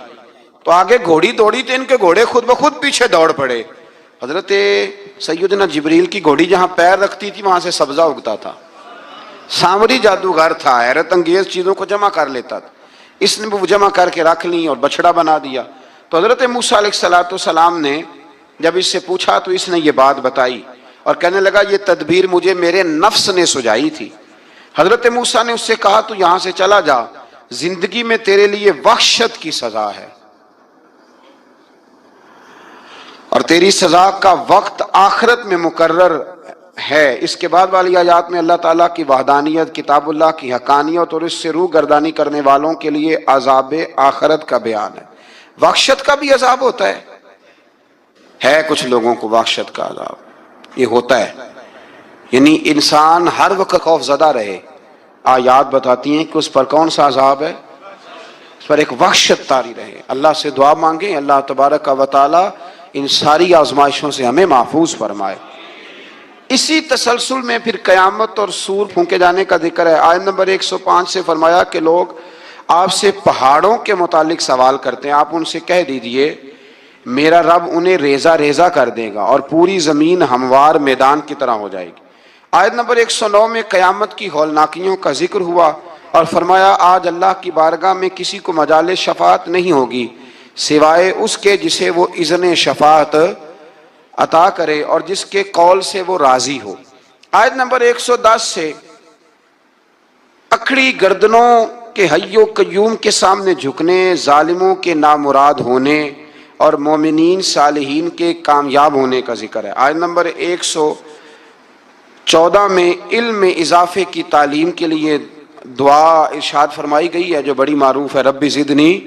تو آگے گھوڑی دوڑی تو ان کے گھوڑے خود بخود پیچھے دوڑ پڑے. حضرت سیدنا جبریل کی گھوڑی جہاں پیر رکھتی تھی وہاں سے سبزہ اگتا تھا. سامری جادوگر تھا، حیرت انگیز چیزوں کو جمع کر لیتا تھا. اس نے وہ جمع کر کے رکھ لی اور بچڑا بنا دیا. تو حضرت موسیٰ علیہ السلام نے جب اس سے پوچھا تو اس نے یہ بات بتائی اور کہنے لگا یہ تدبیر مجھے میرے نفس نے سجائی تھی. حضرت موسیٰ نے اس سے کہا تو یہاں سے چلا جا، زندگی میں تیرے لیے وحشت کی سزا ہے، اور تیری سزا کا وقت آخرت میں مقرر ہے۔ اس کے بعد والی آیات میں اللہ تعالیٰ کی وحدانیت، کتاب اللہ کی حقانیت اور اس سے روح گردانی کرنے والوں کے لیے عذاب آخرت کا بیان ہے۔ وحشت کا بھی عذاب ہوتا ہے کچھ لوگوں کو وحشت کا عذاب یہ ہوتا ہے، یعنی انسان ہر وقت خوف زدہ رہے۔ آیات بتاتی ہیں کہ اس پر کون سا عذاب ہے؟ اس پر ایک وحشت طاری رہے۔ اللہ سے دعا مانگیں اللہ تبارک و تعالی ان ساری آزمائشوں سے ہمیں محفوظ فرمائے۔ اسی تسلسل میں پھر قیامت اور سور پھونکے جانے کا ذکر ہے۔ آیت نمبر 105 سے فرمایا کہ لوگ آپ سے پہاڑوں کے متعلق سوال کرتے ہیں، آپ ان سے کہہ دیجئے میرا رب انہیں ریزہ ریزہ کر دے گا اور پوری زمین ہموار میدان کی طرح ہو جائے گی۔ آیت نمبر 109 میں قیامت کی ہولناکیوں کا ذکر ہوا اور فرمایا آج اللہ کی بارگاہ میں کسی کو مجال شفاعت نہیں ہوگی سوائے اس کے جسے وہ اذن شفاعت عطا کرے اور جس کے قول سے وہ راضی ہو۔ آیت نمبر 110 سے اکھڑی گردنوں کے حی و قیوم کے سامنے جھکنے، ظالموں کے نامراد ہونے اور مومنین صالحین کے کامیاب ہونے کا ذکر ہے۔ آیت نمبر 114 میں علم میں اضافے کی تعلیم کے لیے دعا ارشاد فرمائی گئی ہے جو بڑی معروف ہے، رب زدنی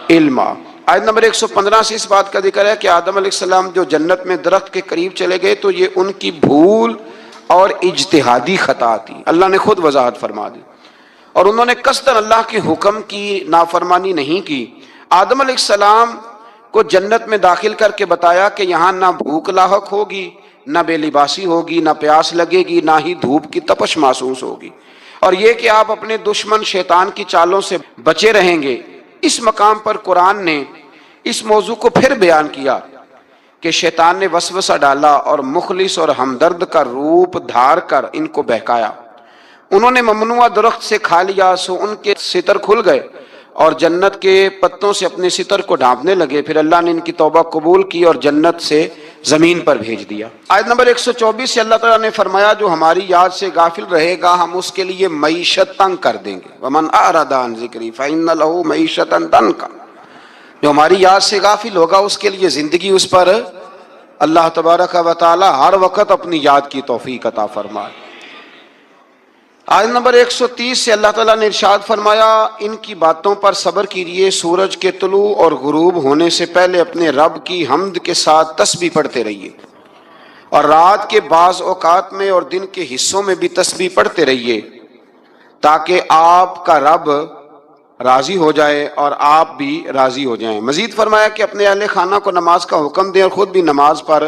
علما۔ آیت نمبر 115 سے اس بات کا ذکر ہے کہ آدم علیہ السلام جو جنت میں درخت کے قریب چلے گئے تو یہ ان کی بھول اور اجتہادی خطا تھی، اللہ نے خود وضاحت فرما دی، اور انہوں نے قصداً اللہ کے حکم کی نافرمانی نہیں کی۔ آدم علیہ السلام کو جنت میں داخل کر کے بتایا کہ یہاں نہ بھوک لاحق ہوگی، نہ بے لباسی ہوگی، نہ پیاس لگے گی، نہ ہی دھوپ کی تپش محسوس ہوگی، اور یہ کہ آپ اپنے دشمن شیطان کی چالوں سے بچے رہیں گے۔ اس مقام پر قرآن نے اس موضوع کو پھر بیان کیا کہ شیطان نے وسوسہ ڈالا اور مخلص اور ہمدرد کا روپ دھار کر ان کو بہکایا۔ انہوں نے ممنوع درخت سے کھا لیا سو ان کے ستر کھل گئے اور جنت کے پتوں سے اپنے ستر کو ڈھانپنے لگے، پھر اللہ نے ان کی توبہ قبول کی اور جنت سے زمین پر بھیج دیا۔ آیت نمبر 124 سے اللہ تعالیٰ نے فرمایا جو ہماری یاد سے غافل رہے گا ہم اس کے لیے معیشت تنگ کر دیں گے، وَمَنْ أَعْرَضَ عَنْ ذِكْرِي فَإِنَّ لَهُ مَعِيشَةً ضَنْكًا۔ جو ہماری یاد سے غافل ہوگا اس کے لیے زندگی اس پر اللہ تبارک و تعالی ہر وقت اپنی یاد کی توفیق عطا فرمائے۔ آیت نمبر 130 سے اللہ تعالیٰ نے ارشاد فرمایا ان کی باتوں پر صبر کیجیے، سورج کے طلوع اور غروب ہونے سے پہلے اپنے رب کی حمد کے ساتھ تسبیح پڑھتے رہیے، اور رات کے بعض اوقات میں اور دن کے حصوں میں بھی تسبیح پڑھتے رہیے تاکہ آپ کا رب راضی ہو جائے اور آپ بھی راضی ہو جائیں۔ مزید فرمایا کہ اپنے اہل خانہ کو نماز کا حکم دیں اور خود بھی نماز پر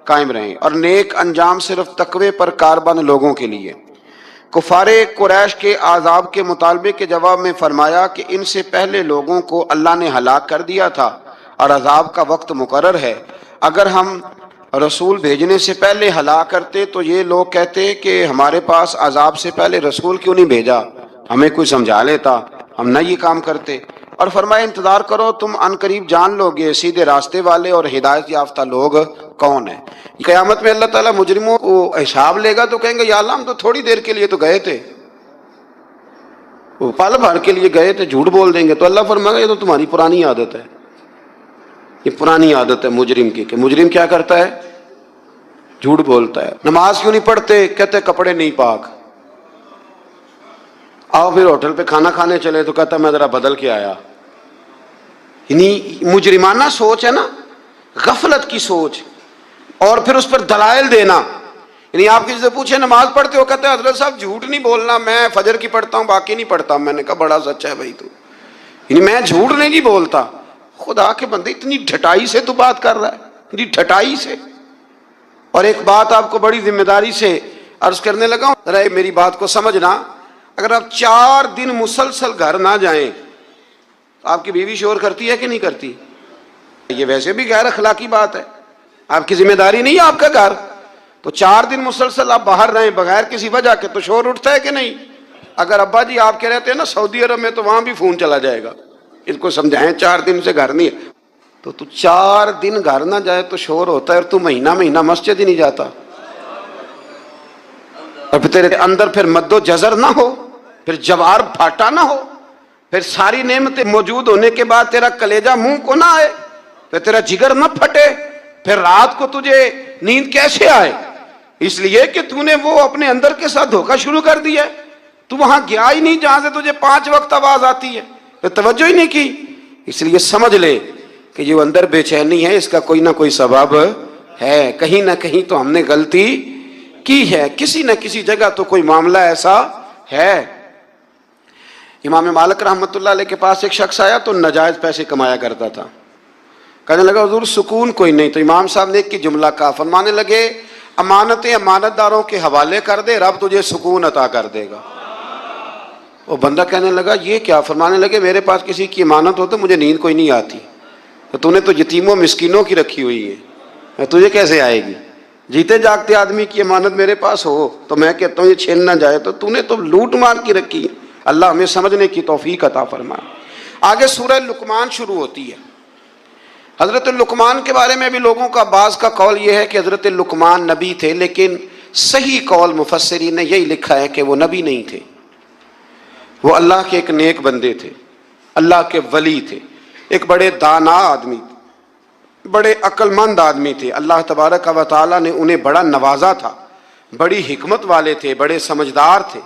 قائم رہیں، اور نیک انجام صرف تقوی پر کاربند لوگوں کے لیے۔ کفار قریش کے عذاب کے مطالبے کے جواب میں فرمایا کہ ان سے پہلے لوگوں کو اللہ نے ہلاک کر دیا تھا اور عذاب کا وقت مقرر ہے، اگر ہم رسول بھیجنے سے پہلے ہلاک کرتے تو یہ لوگ کہتے کہ ہمارے پاس عذاب سے پہلے رسول کیوں نہیں بھیجا، ہمیں کوئی سمجھا لیتا، ہم نہ یہ کام کرتے۔ اور فرمایا انتظار کرو تم ان قریب جان لو گے سیدھے راستے والے اور ہدایت یافتہ لوگ کون ہیں۔ قیامت میں اللہ تعالیٰ مجرموں کو حساب لے گا تو کہیں گے یا اللہ ہم تو تھوڑی دیر کے لیے تو گئے تھے، وہ پل بھر کے لیے گئے تھے، جھوٹ بول دیں گے تو اللہ فرمائے گا یہ تو تمہاری پرانی عادت ہے، یہ پرانی عادت ہے مجرم کی، کہ مجرم کیا کرتا ہے؟ جھوٹ بولتا ہے۔ نماز کیوں نہیں پڑھتے؟ کہتے کپڑے نہیں پاک۔ آؤ پھر ہوٹل پہ کھانا کھانے چلے تو کہتا میں ذرا بدل کے آیا۔ یعنی مجرمانہ سوچ ہے نا، غفلت کی سوچ، اور پھر اس پر دلائل دینا۔ یعنی آپ کسی سے پوچھے نماز پڑھتے ہو، کہتے ہیں حضرت صاحب جھوٹ نہیں بولنا، میں فجر کی پڑھتا ہوں باقی نہیں پڑھتا۔ میں نے کہا بڑا سچا ہے بھائی تو، یعنی میں جھوٹ نہیں بولتا۔ خدا کے بندے اتنی ڈھٹائی سے تو بات کر رہا ہے، اتنی ڈھٹائی سے۔ اور ایک بات آپ کو بڑی ذمہ داری سے عرض کرنے لگا ہوں، ذرا میری بات کو سمجھنا، اگر آپ 4 دن مسلسل گھر نہ جائیں تو آپ کی بیوی شور کرتی ہے کہ نہیں کرتی؟ یہ ویسے بھی غیر اخلاقی بات ہے، آپ کی ذمہ داری نہیں ہے آپ کا گھر، تو 4 دن مسلسل آپ باہر رہیں بغیر کسی وجہ کے تو شور اٹھتا ہے کہ نہیں؟ اگر ابا جی آپ کے رہتے ہیں نا سعودی عرب میں تو وہاں بھی فون چلا جائے گا، اس کو سمجھائیں 4 دن سے گھر نہیں ہے تو 4 دن گھر نہ جائے تو شور ہوتا ہے، اور تو مہینہ مسجد ہی نہیں جاتا۔ اور پھر تیرے اندر پھر مد و جزر نہ ہو، پھر جوار پھاٹا نہ ہو، پھر ساری نعمتیں موجود ہونے کے بعد تیرا کلیجہ منہ کو نہ آئے، پھر تیرا جگر نہ پھٹے، پھر رات کو تجھے نیند کیسے آئے؟ اس لیے کہ تو نے وہ اپنے اندر کے ساتھ دھوکہ شروع کر دیا، تو وہاں گیا ہی نہیں جہاں سے تجھے 5 وقت آواز آتی ہے، پھر توجہ ہی نہیں کی۔ اس لیے سمجھ لے کہ جو اندر بے چینی ہے اس کا کوئی نہ کوئی سبب ہے، کہیں نہ کہیں تو ہم نے غلطی کی ہے، کسی نہ کسی جگہ تو کوئی معاملہ ایسا ہے۔ امام مالک رحمۃ اللہ علیہ کے پاس ایک شخص آیا تو ناجائز پیسے کمایا کرتا تھا، کہنے لگا حضور سکون کوئی نہیں، تو امام صاحب نے ایک کی جملہ کہا، فرمانے لگے امانتیں امانت داروں کے حوالے کر دے، رب تجھے سکون عطا کر دے گا۔ وہ بندہ کہنے لگا یہ کیا؟ فرمانے لگے میرے پاس کسی کی امانت ہو تو مجھے نیند کوئی نہیں آتی، تو نے تو یتیموں مسکینوں کی رکھی ہوئی ہے، تجھے کیسے آئے گی؟ جیتے جاگتے آدمی کی امانت میرے پاس ہو تو میں کہتا ہوں یہ چھین نہ جائے، تو نے تو لوٹ مار کی رکھی ہے۔ اللہ ہمیں سمجھنے کی توفیق عطا فرمائے۔ آگے سورہ لقمان شروع ہوتی ہے۔ حضرت لقمان کے بارے میں بھی لوگوں کا بعض کا قول یہ ہے کہ حضرت لقمان نبی تھے، لیکن صحیح قول مفسرین نے یہی لکھا ہے کہ وہ نبی نہیں تھے، وہ اللہ کے ایک نیک بندے تھے، اللہ کے ولی تھے، ایک بڑے دانا آدمی تھے، بڑے عقل مند آدمی تھے۔ اللہ تبارک و تعالیٰ نے انہیں بڑا نوازا تھا، بڑی حکمت والے تھے، بڑے سمجھدار تھے۔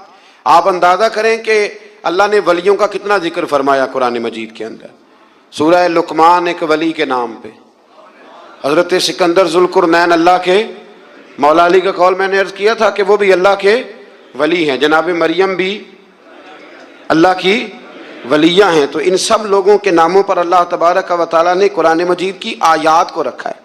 آپ اندازہ کریں کہ اللہ نے ولیوں کا کتنا ذکر فرمایا قرآن مجید کے اندر۔ سورہ لقمان ایک ولی کے نام پہ، حضرت سکندر ذوالقرنین اللہ کے، مولا علی کا قول میں نے عرض کیا تھا کہ وہ بھی اللہ کے ولی ہیں، جناب مریم بھی اللہ کی ولیہ ہیں، تو ان سب لوگوں کے ناموں پر اللہ تبارک و تعالیٰ نے قرآن مجید کی آیات کو رکھا ہے۔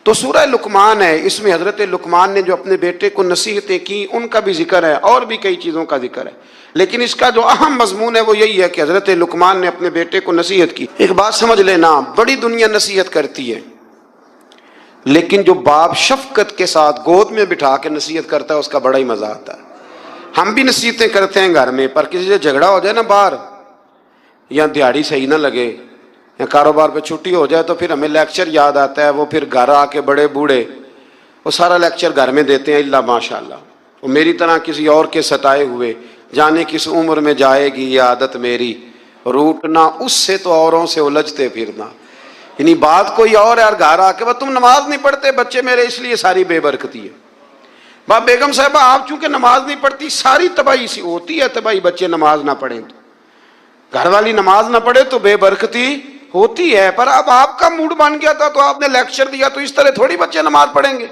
تو سورہ لقمان ہے، اس میں حضرت لقمان نے جو اپنے بیٹے کو نصیحتیں کی ان کا بھی ذکر ہے، اور بھی کئی چیزوں کا ذکر ہے، لیکن اس کا جو اہم مضمون ہے وہ یہی ہے کہ حضرت لقمان نے اپنے بیٹے کو نصیحت کی۔ ایک بات سمجھ لینا، بڑی دنیا نصیحت کرتی ہے، لیکن جو باپ شفقت کے ساتھ گود میں بٹھا کے نصیحت کرتا ہے اس کا بڑا ہی مزہ آتا ہے۔ ہم بھی نصیحتیں کرتے ہیں گھر میں، پر کسی سے جھگڑا ہو جائے نا باہر، یا دیہڑی صحیح نہ لگے، یا کاروبار پہ چھٹی ہو جائے تو پھر ہمیں لیکچر یاد آتا ہے، وہ پھر گھر آ کے بڑے بوڑھے وہ سارا لیکچر گھر میں دیتے ہیں، اللہ ماشاء اللہ، وہ میری طرح کسی اور کے ستائے ہوئے، جانے کس عمر میں جائے گی یہ عادت میری، روٹنا اس سے تو اوروں سے الجھتے پھرنا، یعنی بات کوئی اور ہے، اور گھر آ کے تم نماز نہیں پڑھتے بچے میرے اس لیے ساری بے برکتی ہے۔ باپ بیگم صاحبہ آپ چونکہ نماز نہیں پڑھتی، ساری تباہی سی ہوتی ہے، تباہی بچے نماز نہ پڑھیں تو، گھر والی نماز نہ پڑھے تو بے برکتی ہوتی ہے۔ پر اب آپ کا موڈ بن گیا تھا تو آپ نے لیکچر دیا، تو اس طرح تھوڑی بچے نماز پڑھیں گے۔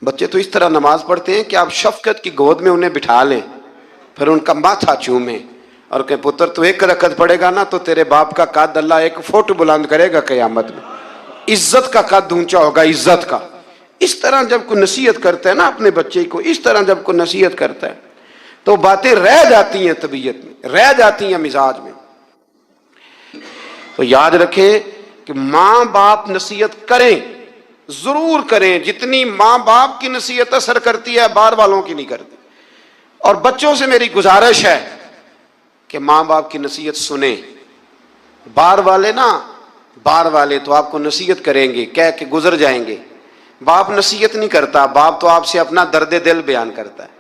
بچے تو اس طرح نماز پڑھتے ہیں کہ آپ شفقت کی گود میں انہیں بٹھا لیں، پھر ان کا ماتھا چومیں اور کہ پتر تو 1 رکعت پڑھے گا نا تو تیرے باپ کا قد اللہ 1 فٹ بلند کرے گا قیامت میں، عزت کا قد اونچا ہوگا، عزت کا۔ اس طرح جب کوئی نصیحت کرتا ہے نا اپنے بچے کو، اس طرح جب کوئی نصیحت کرتا ہے تو باتیں رہ جاتی ہیں، طبیعت میں رہ جاتی ہیں، مزاج میں۔ تو یاد رکھیں کہ ماں باپ نصیحت کریں، ضرور کریں، جتنی ماں باپ کی نصیحت اثر کرتی ہے باہر والوں کی نہیں کرتی۔ اور بچوں سے میری گزارش ہے کہ ماں باپ کی نصیحت سنیں، باہر والے نا، باہر والے تو آپ کو نصیحت کریں گے، کہہ کے گزر جائیں گے، باپ نصیحت نہیں کرتا، باپ تو آپ سے اپنا درد دل بیان کرتا ہے،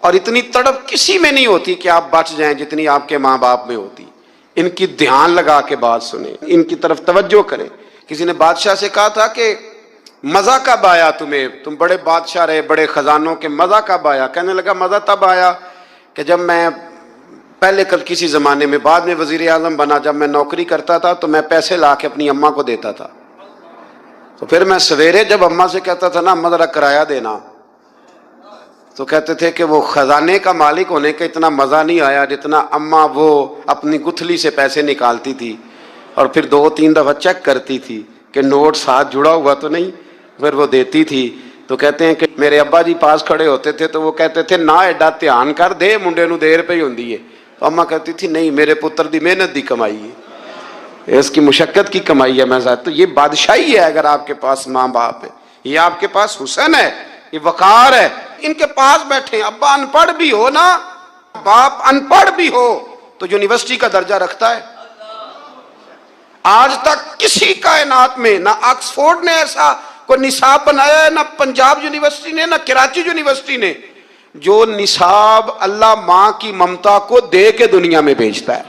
اور اتنی تڑپ کسی میں نہیں ہوتی کہ آپ بچ جائیں جتنی آپ کے ماں باپ میں ہوتی۔ ان کی دھیان لگا کے بات سنیں، ان کی طرف توجہ کریں۔ کسی نے بادشاہ سے کہا تھا کہ مزہ کب آیا تمہیں، تم بڑے بادشاہ رہے، بڑے خزانوں کے، مزہ کب آیا؟ کہنے لگا مزہ تب آیا کہ جب میں پہلے کل کسی زمانے میں، بعد میں وزیر اعظم بنا، جب میں نوکری کرتا تھا تو میں پیسے لا کے اپنی اماں کو دیتا تھا، تو پھر میں سویرے جب اماں سے کہتا تھا نا اماں ذرا کرایہ دینا، تو کہتے تھے کہ وہ خزانے کا مالک ہونے کا اتنا مزہ نہیں آیا جتنا اماں وہ اپنی گتھلی سے پیسے نکالتی تھی اور پھر 2-3 دفعہ چیک کرتی تھی کہ نوٹ ساتھ جڑا ہوا تو نہیں، پھر وہ دیتی تھی۔ تو کہتے ہیں کہ میرے ابا جی پاس کھڑے ہوتے تھے تو وہ کہتے تھے نہ ایڈا دھیان کر دے، منڈے نو دیر پہ ہی ہوندی ہے، تو اماں کہتی تھی نہیں میرے پتر دی محنت دی کمائی ہے، اس کی مشقت کی کمائی ہے، میں تو یہ بادشاہی ہے اگر آپ کے پاس ماں باپ ہے، یہ آپ کے پاس حسن ہے، یہ وقار ہے۔ ان کے پاس بیٹھیں، ابا ان پڑھ بھی ہو نا، باپ ان پڑھ بھی ہو تو یونیورسٹی کا درجہ رکھتا ہے۔ آج تک کسی کائنات میں نہ آکسفورڈ نے ایسا کوئی نصاب بنایا ہے، نہ پنجاب یونیورسٹی نے، نہ کراچی یونیورسٹی نے، جو نصاب اللہ ماں کی ممتا کو دے کے دنیا میں بھیجتا ہے،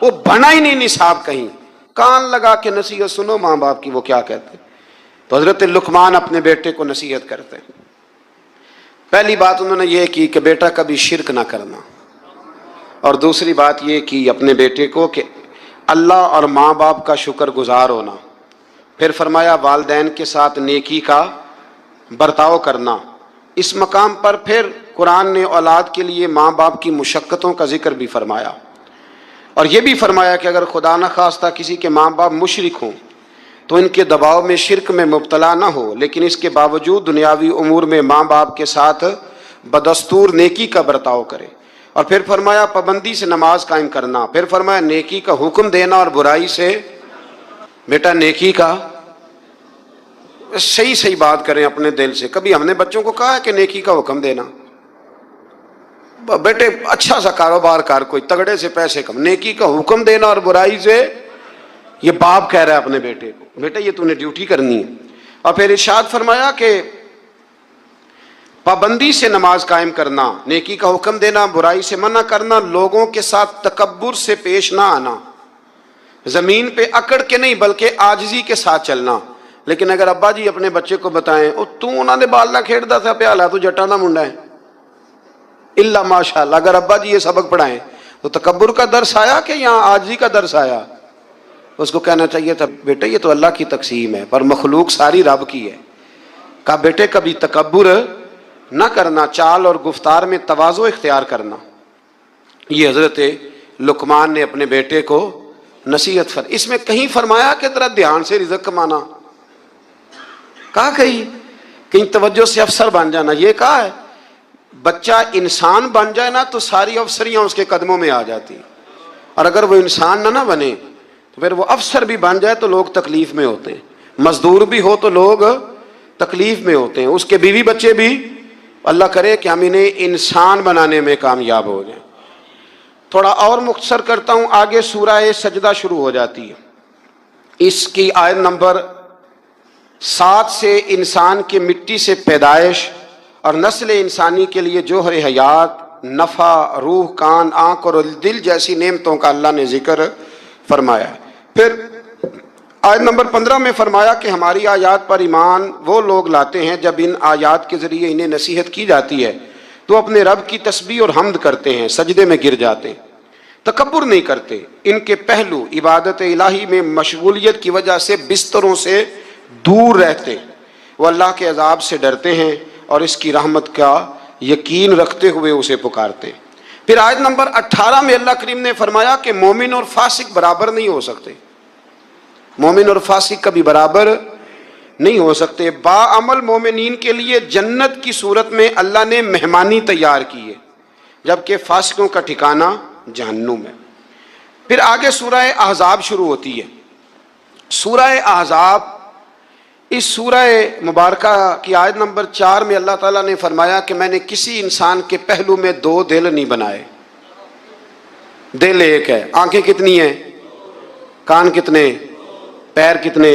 وہ بنا ہی نہیں نصاب کہیں. کان لگا کے نصیحت سنو ماں باپ کی وہ کیا کہتے ہیں. تو حضرت لقمان اپنے بیٹے کو نصیحت کرتے ہیں. پہلی بات انہوں نے یہ کی کہ بیٹا کبھی شرک نہ کرنا، اور دوسری بات یہ کی اپنے بیٹے کو کہ اللہ اور ماں باپ کا شکر گزار ہونا. پھر فرمایا والدین کے ساتھ نیکی کا برتاؤ کرنا. اس مقام پر پھر قرآن نے اولاد کے لیے ماں باپ کی مشقتوں کا ذکر بھی فرمایا، اور یہ بھی فرمایا کہ اگر خدا نہ خواستہ کسی کے ماں باپ مشرک ہوں تو ان کے دباؤ میں شرک میں مبتلا نہ ہو، لیکن اس کے باوجود دنیاوی امور میں ماں باپ کے ساتھ بدستور نیکی کا برتاؤ کرے. اور پھر فرمایا پابندی سے نماز قائم کرنا. پھر فرمایا نیکی کا حکم دینا اور برائی سے. بیٹا نیکی کا صحیح بات کریں اپنے دل سے. کبھی ہم نے بچوں کو کہا ہے کہ نیکی کا حکم دینا؟ بیٹے اچھا سا کاروبار کر، کوئی تگڑے سے پیسے کم. نیکی کا حکم دینا اور برائی سے، یہ باپ کہہ رہا ہے اپنے بیٹے کو بیٹا یہ تو نے ڈیوٹی کرنی ہے. اور پھر ارشاد فرمایا کہ پابندی سے نماز قائم کرنا، نیکی کا حکم دینا، برائی سے منع کرنا، لوگوں کے ساتھ تکبر سے پیش نہ آنا، زمین پہ اکڑ کے نہیں بلکہ عاجزی کے ساتھ چلنا. لیکن اگر ابا جی اپنے بچے کو بتائیں تو انہوں نے بالنا کھیڑتا تھا پیالا تو جٹا نہ منڈا ہے اللہ ماشاء اللہ، اگر ابا جی یہ سبق پڑھائیں تو تکبر کا درس آیا کہ یہاں عاجزی کا درس آیا؟ اس کو کہنا چاہیے تھا بیٹا یہ تو اللہ کی تقسیم ہے، پر مخلوق ساری رب کی ہے. کہا بیٹے کبھی تکبر نہ کرنا، چال اور گفتار میں تواضع اختیار کرنا. یہ حضرت لقمان نے اپنے بیٹے کو نصیحت اس میں کہیں فرمایا کہ ذرا دھیان سے رزق کمانا؟ کہا کہیں توجہ سے افسر بن جانا؟ یہ کہا ہے. بچہ انسان بن جائے نا تو ساری افسریاں اس کے قدموں میں آ جاتی، اور اگر وہ انسان نہ بنے تو پھر وہ افسر بھی بن جائے تو لوگ تکلیف میں ہوتے ہیں، مزدور بھی ہو تو لوگ تکلیف میں ہوتے ہیں، اس کے بیوی بچے بھی. اللہ کرے کہ ہم انہیں انسان بنانے میں کامیاب ہو جائیں. تھوڑا اور مختصر کرتا ہوں، آگے سورہ سجدہ شروع ہو جاتی ہے. اس کی آیت نمبر 7 سے انسان کے مٹی سے پیدائش اور نسل انسانی کے لیے جوہر حیات، نفع، روح، کان، آنکھ اور دل جیسی نعمتوں کا اللہ نے ذکر فرمایا. پھر آیت نمبر 15 میں فرمایا کہ ہماری آیات پر ایمان وہ لوگ لاتے ہیں جب ان آیات کے ذریعے انہیں نصیحت کی جاتی ہے تو اپنے رب کی تسبیح اور حمد کرتے ہیں، سجدے میں گر جاتے ہیں، تکبر نہیں کرتے. ان کے پہلو عبادت الہی میں مشغولیت کی وجہ سے بستروں سے دور رہتے، وہ اللہ کے عذاب سے ڈرتے ہیں اور اس کی رحمت کا یقین رکھتے ہوئے اسے پکارتے. پھر آیت نمبر 18 میں اللہ کریم نے فرمایا کہ مومن اور فاسق برابر نہیں ہو سکتے. مومن اور فاسق کبھی برابر نہیں ہو سکتے. باعمل مومنین کے لیے جنت کی صورت میں اللہ نے مہمانی تیار کی ہے، جبکہ فاسقوں کا ٹھکانہ جہنم ہے. پھر آگے سورہ احزاب شروع ہوتی ہے. سورہ احزاب اس سورہ مبارکہ کی آیت نمبر 4 میں اللہ تعالیٰ نے فرمایا کہ میں نے کسی انسان کے پہلو میں 2 دل نہیں بنائے. دل ایک ہے، آنکھیں کتنی ہیں، کان کتنے، پیر کتنے،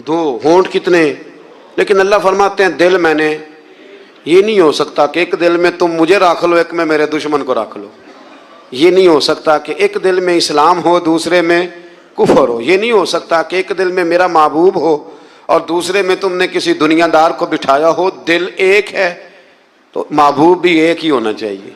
2، ہونٹ کتنے، لیکن اللہ فرماتے ہیں دل میں نے. یہ نہیں ہو سکتا کہ ایک دل میں تم مجھے رکھ لو، ایک میں میرے دشمن کو رکھ لو. یہ نہیں ہو سکتا کہ ایک دل میں اسلام ہو دوسرے میں کفر ہو. یہ نہیں ہو سکتا کہ ایک دل میں میرا محبوب ہو اور دوسرے میں تم نے کسی دنیا دار کو بٹھایا ہو. دل ایک ہے تو محبوب بھی ایک ہی ہونا چاہیے.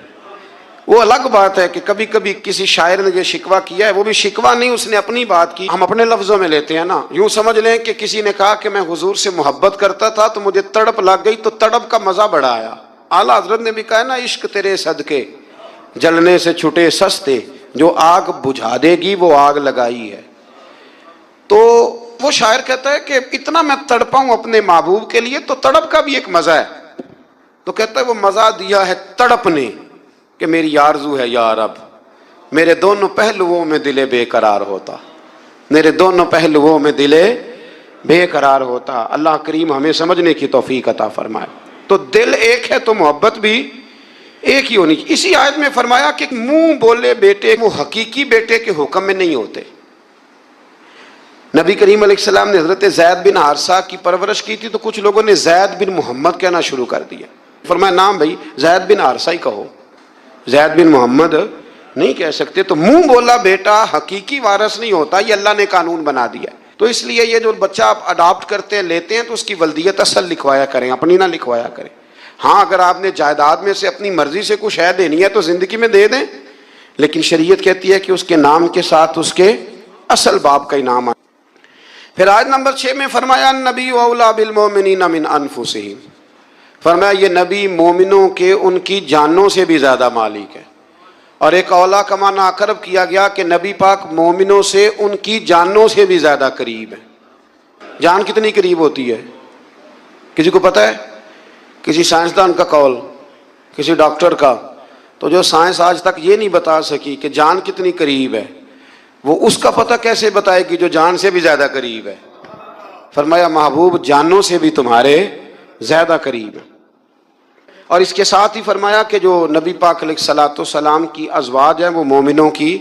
وہ الگ بات ہے کہ کبھی کبھی کسی شاعر نے یہ شکوہ کیا ہے، وہ بھی شکوہ نہیں، اس نے اپنی بات کی، ہم اپنے لفظوں میں لیتے ہیں نا. یوں سمجھ لیں کہ کسی نے کہا کہ میں حضور سے محبت کرتا تھا تو مجھے تڑپ لگ گئی تو تڑپ کا مزہ بڑا آیا. اعلیٰ حضرت نے بھی کہا نا عشق تیرے صدقے جلنے سے چھٹے سستے، جو آگ بجھا دے گی وہ آگ لگائی ہے. تو وہ شاعر کہتا ہے کہ اتنا میں تڑپا ہوں اپنے محبوب کے لیے تو تڑپ کا بھی ایک مزہ ہے. تو کہتا ہے وہ مزہ دیا ہے تڑپ نے کہ میری آرزو ہے یا رب میرے دونوں پہلوؤں میں دل بے قرار ہوتا، میرے دونوں پہلوؤں میں دل بے قرار ہوتا. اللہ کریم ہمیں سمجھنے کی توفیق عطا فرمائے. تو دل ایک ہے تو محبت بھی ایک ہی ہونی چاہیے. اسی آیت میں فرمایا کہ منہ بولے بیٹے وہ حقیقی بیٹے کے حکم میں نہیں ہوتے. نبی کریم علیہ السلام نے حضرت زید بن حارثہ کی پرورش کی تھی تو کچھ لوگوں نے زید بن محمد کہنا شروع کر دیا. فرمایا نام بھائی زید بن حارثہ ہی کہو، زید بن محمد نہیں کہہ سکتے۔ تو منہ بولا بیٹا حقیقی وارث نہیں ہوتا، یہ اللہ نے قانون بنا دیا ہے۔ تو اس لیے یہ جو بچہ آپ اڈاپٹ کرتے ہیں لیتے ہیں تو اس کی ولدیت اصل لکھوایا کریں، اپنی نہ لکھوایا کریں۔ ہاں اگر آپ نے جائیداد میں سے اپنی مرضی سے کچھ ہے دینی ہے تو زندگی میں دے دیں، لیکن شریعت کہتی ہے کہ اس کے نام کے ساتھ اس کے اصل باپ کا ہی نام آئے۔ پھر آیت نمبر 6 میں فرمایا النبی اولیٰ بالمؤمنین من انفسہم، فرمایا یہ نبی مومنوں کے ان کی جانوں سے بھی زیادہ مالک ہے۔ اور ایک اولیٰ کا معنی اقرب کیا گیا کہ نبی پاک مومنوں سے ان کی جانوں سے بھی زیادہ قریب ہے۔ جان کتنی قریب ہوتی ہے کسی کو پتہ ہے؟ کسی سائنسدان کا قول، کسی ڈاکٹر کا، تو جو سائنس آج تک یہ نہیں بتا سکی کہ جان کتنی قریب ہے، وہ اس کا پتہ کیسے بتائے گی جو جان سے بھی زیادہ قریب ہے؟ فرمایا محبوب جانوں سے بھی تمہارے زیادہ قریب ہے۔ اور اس کے ساتھ ہی فرمایا کہ جو نبی پاک علیہ الصلوۃ والسلام کی ازواج ہیں وہ مومنوں کی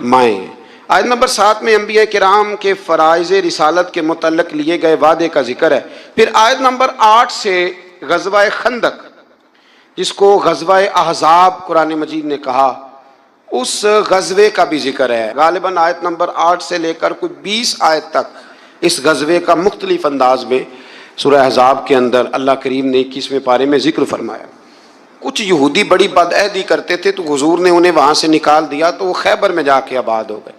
مائیں ہیں۔ آیت نمبر 7 میں انبیاء کرام کے فرائض رسالت کے متعلق لیے گئے وعدے کا ذکر ہے۔ پھر آیت نمبر 8 سے غزوہ خندق، جس کو غزوہ احزاب قرآن مجید نے کہا، اس غزوے کا بھی ذکر ہے۔ غالباً آیت نمبر 8 سے لے کر کوئی 20 آیت تک اس غزوے کا مختلف انداز میں سورہ احزاب کے اندر اللہ کریم نے 21ویں پارے میں ذکر فرمایا۔ کچھ یہودی بڑی بدعہدی کرتے تھے تو حضور نے انہیں وہاں سے نکال دیا تو وہ خیبر میں جا کے آباد ہو گئے۔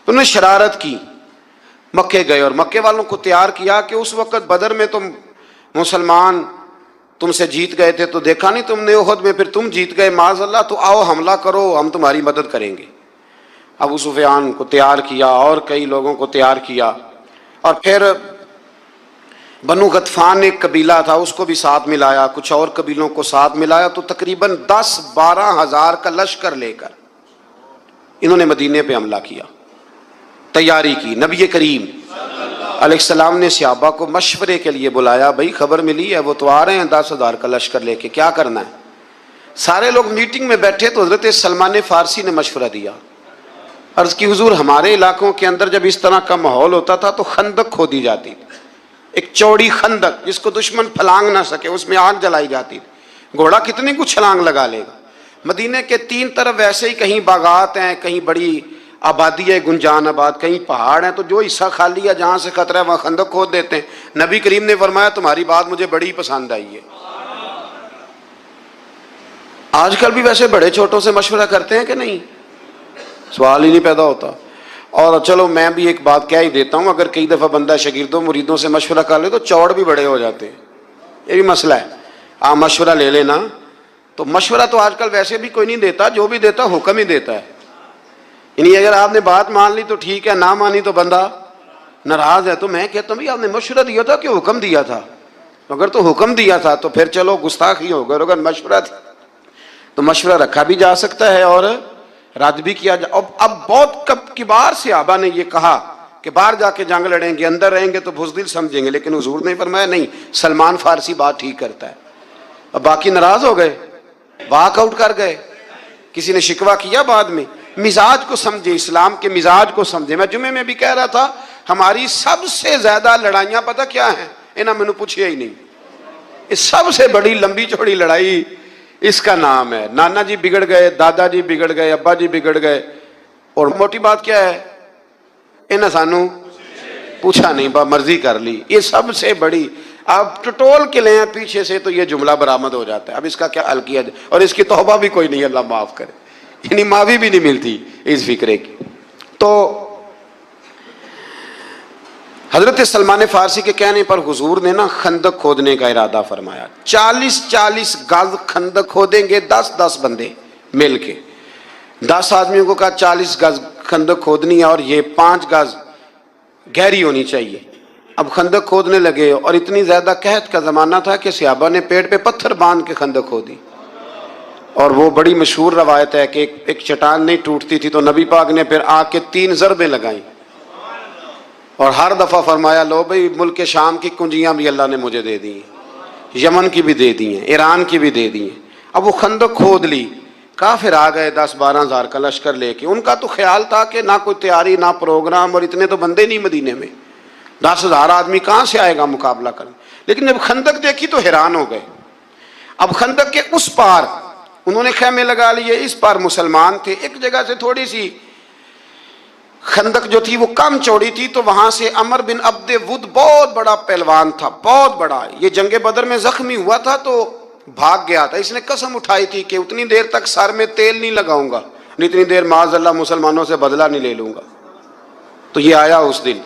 انہوں نے شرارت کی، مکے گئے اور مکے والوں کو تیار کیا کہ اس وقت بدر میں تم مسلمان تم سے جیت گئے تھے تو دیکھا نہیں تم نے احد میں، پھر تم جیت گئے معاذ اللہ، تو آؤ حملہ کرو ہم تمہاری مدد کریں گے۔ ابو سفیان کو تیار کیا اور کئی لوگوں کو تیار کیا، اور پھر بنو غطفان ایک قبیلہ تھا اس کو بھی ساتھ ملایا، کچھ اور قبیلوں کو ساتھ ملایا، تو تقریباً 10-12 ہزار کا لشکر لے کر انہوں نے مدینے پہ حملہ کیا، تیاری کی۔ نبی کریم علیہ السلام نے صحابہ کو مشورے کے لیے بلایا، بھائی خبر ملی ہے وہ تو آ رہے ہیں 10,000 کا لشکر لے کے، کیا کرنا ہے؟ سارے لوگ میٹنگ میں بیٹھے تو حضرت سلمان فارسی نے مشورہ دیا، عرض کی حضور ہمارے علاقوں کے اندر جب اس طرح کا ماحول ہوتا تھا تو خندق کھودی جاتی تھی، ایک چوڑی خندق جس کو دشمن پھلانگ نہ سکے، اس میں آگ جلائی جاتی تھی، گھوڑا کتنی کچھ چھلانگ لگا لے گا۔ مدینے کے 3 طرف ویسے ہی کہیں باغات ہیں، کہیں بڑی آبادی ہے گنجان آباد، کہیں پہاڑ ہیں، تو جو حصہ خالی ہے جہاں سے خطرہ ہے وہاں خندق کھود دیتے ہیں۔ نبی کریم نے فرمایا تمہاری بات مجھے بڑی پسند آئی ہے۔ آج کل بھی ویسے بڑے چھوٹوں سے مشورہ کرتے ہیں کہ نہیں؟ سوال ہی نہیں پیدا ہوتا۔ اور چلو میں بھی ایک بات کہہ ہی دیتا ہوں، اگر کئی دفعہ بندہ شاگردوں مریدوں سے مشورہ کر لے تو چوڑ بھی بڑے ہو جاتے ہیں، یہ بھی مسئلہ ہے۔ آپ مشورہ لے لینا، تو مشورہ تو آج کل ویسے بھی کوئی نہیں دیتا، جو بھی دیتا حکم ہی دیتا ہے، یعنی اگر آپ نے بات مان لی تو ٹھیک ہے، نہ مانی تو بندہ ناراض ہے۔ تو میں کہتا ہوں آپ نے مشورہ دیا تھا کہ حکم دیا تھا؟ اگر تو حکم دیا تھا تو پھر چلو گستاخی ہو گئی، اگر مشورہ تھا تو مشورہ رکھا بھی جا سکتا ہے اور رد بھی کیا جا۔ اب بہت کبار صحابہ نے یہ کہا کہ باہر جا کے جنگ لڑیں گے، اندر رہیں گے تو بزدل سمجھیں گے، لیکن حضور نے فرمایا نہیں، سلمان فارسی بات ٹھیک کرتا ہے۔ اب باقی ناراض ہو گئے، واک آؤٹ کر گئے، کسی نے شکوہ کیا بعد میں۔ مزاج کو سمجھے، اسلام کے مزاج کو سمجھے۔ میں جمعے میں بھی کہہ رہا تھا ہماری سب سے زیادہ لڑائیاں پتہ کیا ہیں؟ انہاں میں نے پوچھیا ہی نہیں، اس سب سے بڑی لمبی چوڑی لڑائی اس کا نام ہے نانا جی بگڑ گئے، دادا جی بگڑ گئے، ابا جی بگڑ گئے، اور موٹی بات کیا ہے؟ انہاں سانو پوچھا نہیں، با مرضی کر لی۔ یہ سب سے بڑی، آپ ٹٹول کے لیں پیچھے سے تو یہ جملہ برآمد ہو جاتا ہے، اب اس کا کیا حل کیا جائے؟ اور اس کی توبہ بھی کوئی نہیں، اللہ معاف کرے، یعنی معافی بھی نہیں ملتی اس فکرے کی۔ تو حضرت سلمان فارسی کے کہنے پر حضور نے خندق کھودنے کا ارادہ فرمایا۔ 40 گز خندق کھودیں گے، 10 بندے مل کے، 10 آدمیوں کو کہا 40 گز خندق کھودنی ہے، اور یہ 5 گز گہری ہونی چاہیے۔ اب خندق کھودنے لگے، اور اتنی زیادہ قحط کا زمانہ تھا کہ صحابہ نے پیڑ پہ پتھر باندھ کے خندق کھودی، اور وہ بڑی مشہور روایت ہے کہ ایک چٹان نہیں ٹوٹتی تھی تو نبی پاک نے پھر آ کے 3 ضربیں لگائیں، اور ہر دفعہ فرمایا لو بھئی ملک شام کی کنجیاں بھی اللہ نے مجھے دے دی ہیں، یمن کی بھی دے دی ہیں، ایران کی بھی دے دی ہیں۔ اب وہ خندق کھود لی، کافر آ گئے 10-12 ہزار کا لشکر لے کے۔ ان کا تو خیال تھا کہ نہ کوئی تیاری نہ پروگرام، اور اتنے تو بندے نہیں مدینے میں، 10,000 آدمی کہاں سے آئے گا مقابلہ کرنے۔ لیکن جب خندق دیکھی تو حیران ہو گئے۔ اب خندق کے اس پار انہوں نے خیمے لگا لیے، اس پار مسلمان تھے. ایک جگہ سے تھوڑی سی خندق جو تھی وہ کم چوڑی تھی، تو وہاں سے عمر بن عبد ود بہت بڑا پہلوان تھا، بہت بڑا، یہ جنگ بدر میں زخمی ہوا تھا تو بھاگ گیا تھا. اس نے قسم اٹھائی تھی کہ اتنی دیر تک سر میں تیل نہیں لگاؤں گا، اتنی دیر معاذ اللہ مسلمانوں سے بدلہ نہیں لے لوں گا. تو یہ آیا اس دن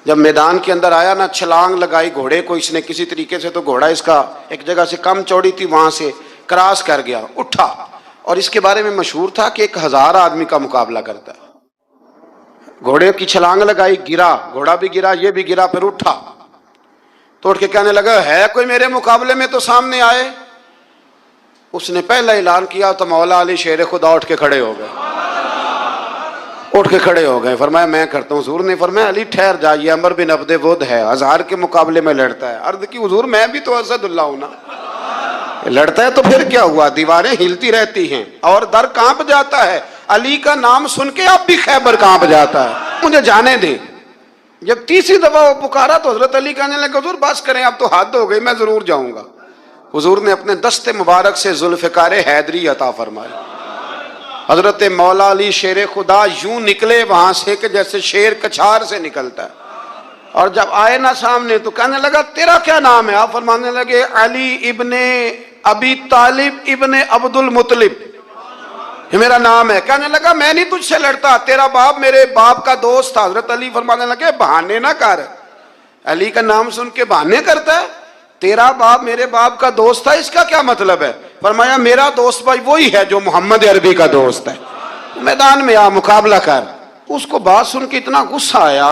جب میدان کے اندر آیا نا، چھلانگ لگائی گھوڑے کو اس نے کسی طریقے سے، تو گھوڑا اس کا ایک جگہ سے کم چوڑی تھی وہاں سے کراس کر گیا، اٹھا. اور اس کے بارے میں مشہور تھا کہ 1000 آدمی کا مقابلہ کرتا ہے. گھوڑے کی چھلانگ لگائی، گرا، گھوڑا بھی گرا، یہ بھی گرا، پھر اٹھا تو اٹھ کے کہنے لگا ہے کوئی میرے مقابلے میں تو سامنے آئے. اس نے پہلا اعلان کیا تو مولا علی شیر خدا اٹھ کے کھڑے ہو گئے، اٹھ کے کھڑے ہو گئے. فرمایا میں کرتا ہوں. حضور نے فرمایا علی ٹھہر جا، یہ عمر بن عبد ود ہے، 1000 کے مقابلے میں لڑتا ہے. عرض کی حضور میں بھی تو اسد اللہ ہوں نا، لڑتا ہے تو پھر کیا ہوا، دیواریں ہلتی رہتی ہیں اور در کانپ جاتا ہے. علی کا نام سن کے اب بھی خیبر کانپ جاتا ہے. مجھے جانے دیں. جب تیسری دفعہ وہ پکارا تو حضرت علی کہنے لگے حضور بس کریں، اب تو حد ہو گئی، میں ضرور جاؤں گا. حضور نے اپنے دست مبارک سے ذوالفقار حیدری عطا فرمائی. حضرت مولا علی شیر خدا یوں نکلے وہاں سے کہ جیسے شیر کچھار سے نکلتا ہے. اور جب آئے نا سامنے تو کہنے لگا تیرا کیا نام ہے؟ آپ فرمانے لگے علی ابن ابی طالب ابن عبد المطلب، یہ میرا نام ہے. کہنے لگا میں نہیں تجھ سے لڑتا، تیرا باپ میرے باپ کا دوست تھا. حضرت علی فرمانے لگے بہانے نہ کر، علی کا نام سن کے بہانے کرتا ہے. تیرا باپ میرے باپ کا دوست تھا، اس کا کیا مطلب ہے؟ فرمایا میرا دوست بھائی وہی ہے جو محمد عربی کا دوست ہے. میدان میں آ مقابلہ کر. اس کو بات سن کے اتنا غصہ آیا،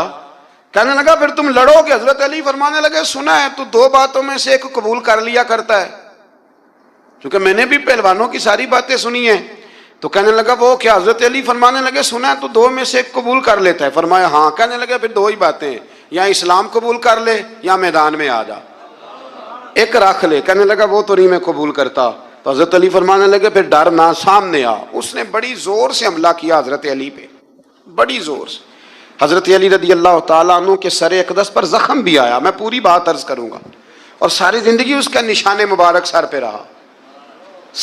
کہنے لگا پھر تم لڑو گے؟ حضرت علی فرمانے لگے سنا ہے تو 2 باتوں میں سے ایک قبول کر لیا کرتا ہے، کیونکہ میں نے بھی پہلوانوں کی ساری باتیں سنی ہیں. تو کہنے لگا وہ کیا؟ حضرت علی فرمانے لگے سنا ہے تو 2 میں سے ایک قبول کر لیتا ہے. فرمایا ہاں. کہنے لگے پھر 2 ہی باتیں ہیں، یا اسلام قبول کر لے یا میدان میں آ جا، ایک رکھ لے. کہنے لگا وہ تو نہیں میں قبول کرتا. تو حضرت علی فرمانے لگے پھر ڈر نہ، سامنے آ. اس نے بڑی زور سے حملہ کیا حضرت علی پہ، بڑی زور سے. حضرت علی رضی اللہ تعالیٰ عنہ کے سر اقدس پر زخم بھی آیا، میں پوری بات عرض کروں گا. اور ساری زندگی اس کا نشان مبارک سر پہ رہا،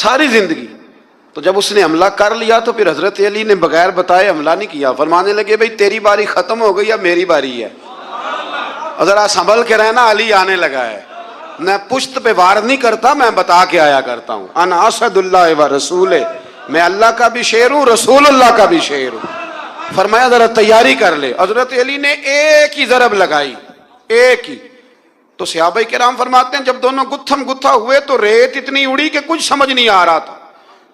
ساری زندگی. تو جب اس نے حملہ کر لیا تو پھر حضرت علی نے بغیر بتائے حملہ نہیں کیا. فرمانے لگے بھئی تیری باری ختم ہو گئی یا میری باری ہے؟ ذرا سنبھل کے رہنا، علی آنے لگا ہے. میں پشت پہ وار نہیں کرتا، میں بتا کے آیا کرتا ہوں. انا اسد اللہ و رسول، میں اللہ کا بھی شیر ہوں، رسول اللہ کا بھی شیر ہوں. فرمایا ذرا تیاری کر لے. حضرت علی نے ایک ہی ضرب لگائی، ایک ہی. تو صحابہ کرام فرماتے ہیں جب دونوں گتھم گتھا ہوئے تو ریت اتنی اڑی کہ کچھ سمجھ نہیں آ رہا تھا.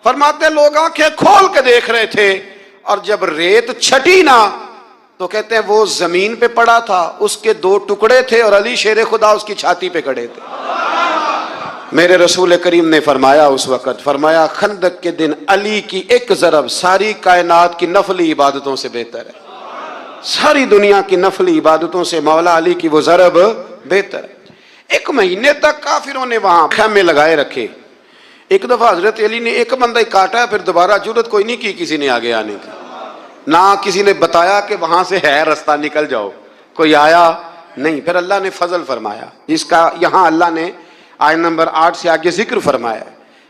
فرماتے ہیں لوگ آنکھیں کھول کے دیکھ رہے تھے، اور جب ریت چھٹی نا تو کہتے ہیں وہ زمین پہ پڑا تھا، اس کے 2 ٹکڑے تھے اور علی شیر خدا اس کی چھاتی پہ کھڑے تھے. میرے رسول کریم نے فرمایا اس وقت، فرمایا خندق کے دن علی کی ایک ضرب ساری کائنات کی نفلی عبادتوں سے بہتر ہے. ساری دنیا کی نفلی عبادتوں سے مولا علی کی وہ ضرب بہتر ہے. 1 مہینے تک کافروں نے وہاں خیمے لگائے رکھے. ایک دفعہ حضرت علی نے ایک بندہ کاٹا، پھر دوبارہ جرت کوئی نہیں کی کسی نے آگے آنے کی، نہ کسی نے بتایا کہ وہاں سے ہے رستہ نکل جاؤ، کوئی آیا نہیں. پھر اللہ نے فضل فرمایا، جس کا یہاں اللہ نے آیت نمبر 8 سے آگے ذکر فرمایا.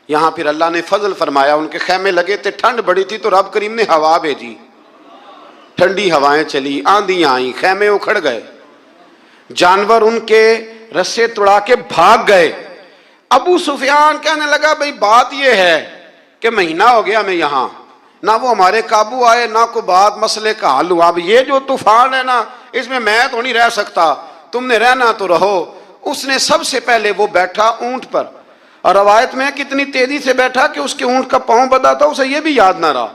یہاں پھر اللہ نے فضل فرمایا. ان کے خیمے لگے تھے، ٹھنڈ بڑی تھی تو رب کریم نے ہوا بھیجی، ٹھنڈی ہوائیں چلی، آندھیاں آئیں، خیمے اکھڑ گئے، جانور ان کے رسے توڑا کے بھاگ گئے. ابو سفیان کہنے لگا بھئی بات یہ ہے کہ مہینہ ہو گیا میں یہاں، نہ وہ ہمارے قابو آئے، نہ کوئی بات مسئلے کا حل ہوا. اب یہ جو طوفان ہے نا، اس میں تو نہیں رہ سکتا، تم نے رہنا تو رہو. اس نے سب سے پہلے وہ بیٹھا اونٹ پر، اور روایت میں کتنی تیزی سے بیٹھا کہ اس کے اونٹ کا پاؤں بدا تھا، اسے یہ بھی یاد نہ رہا.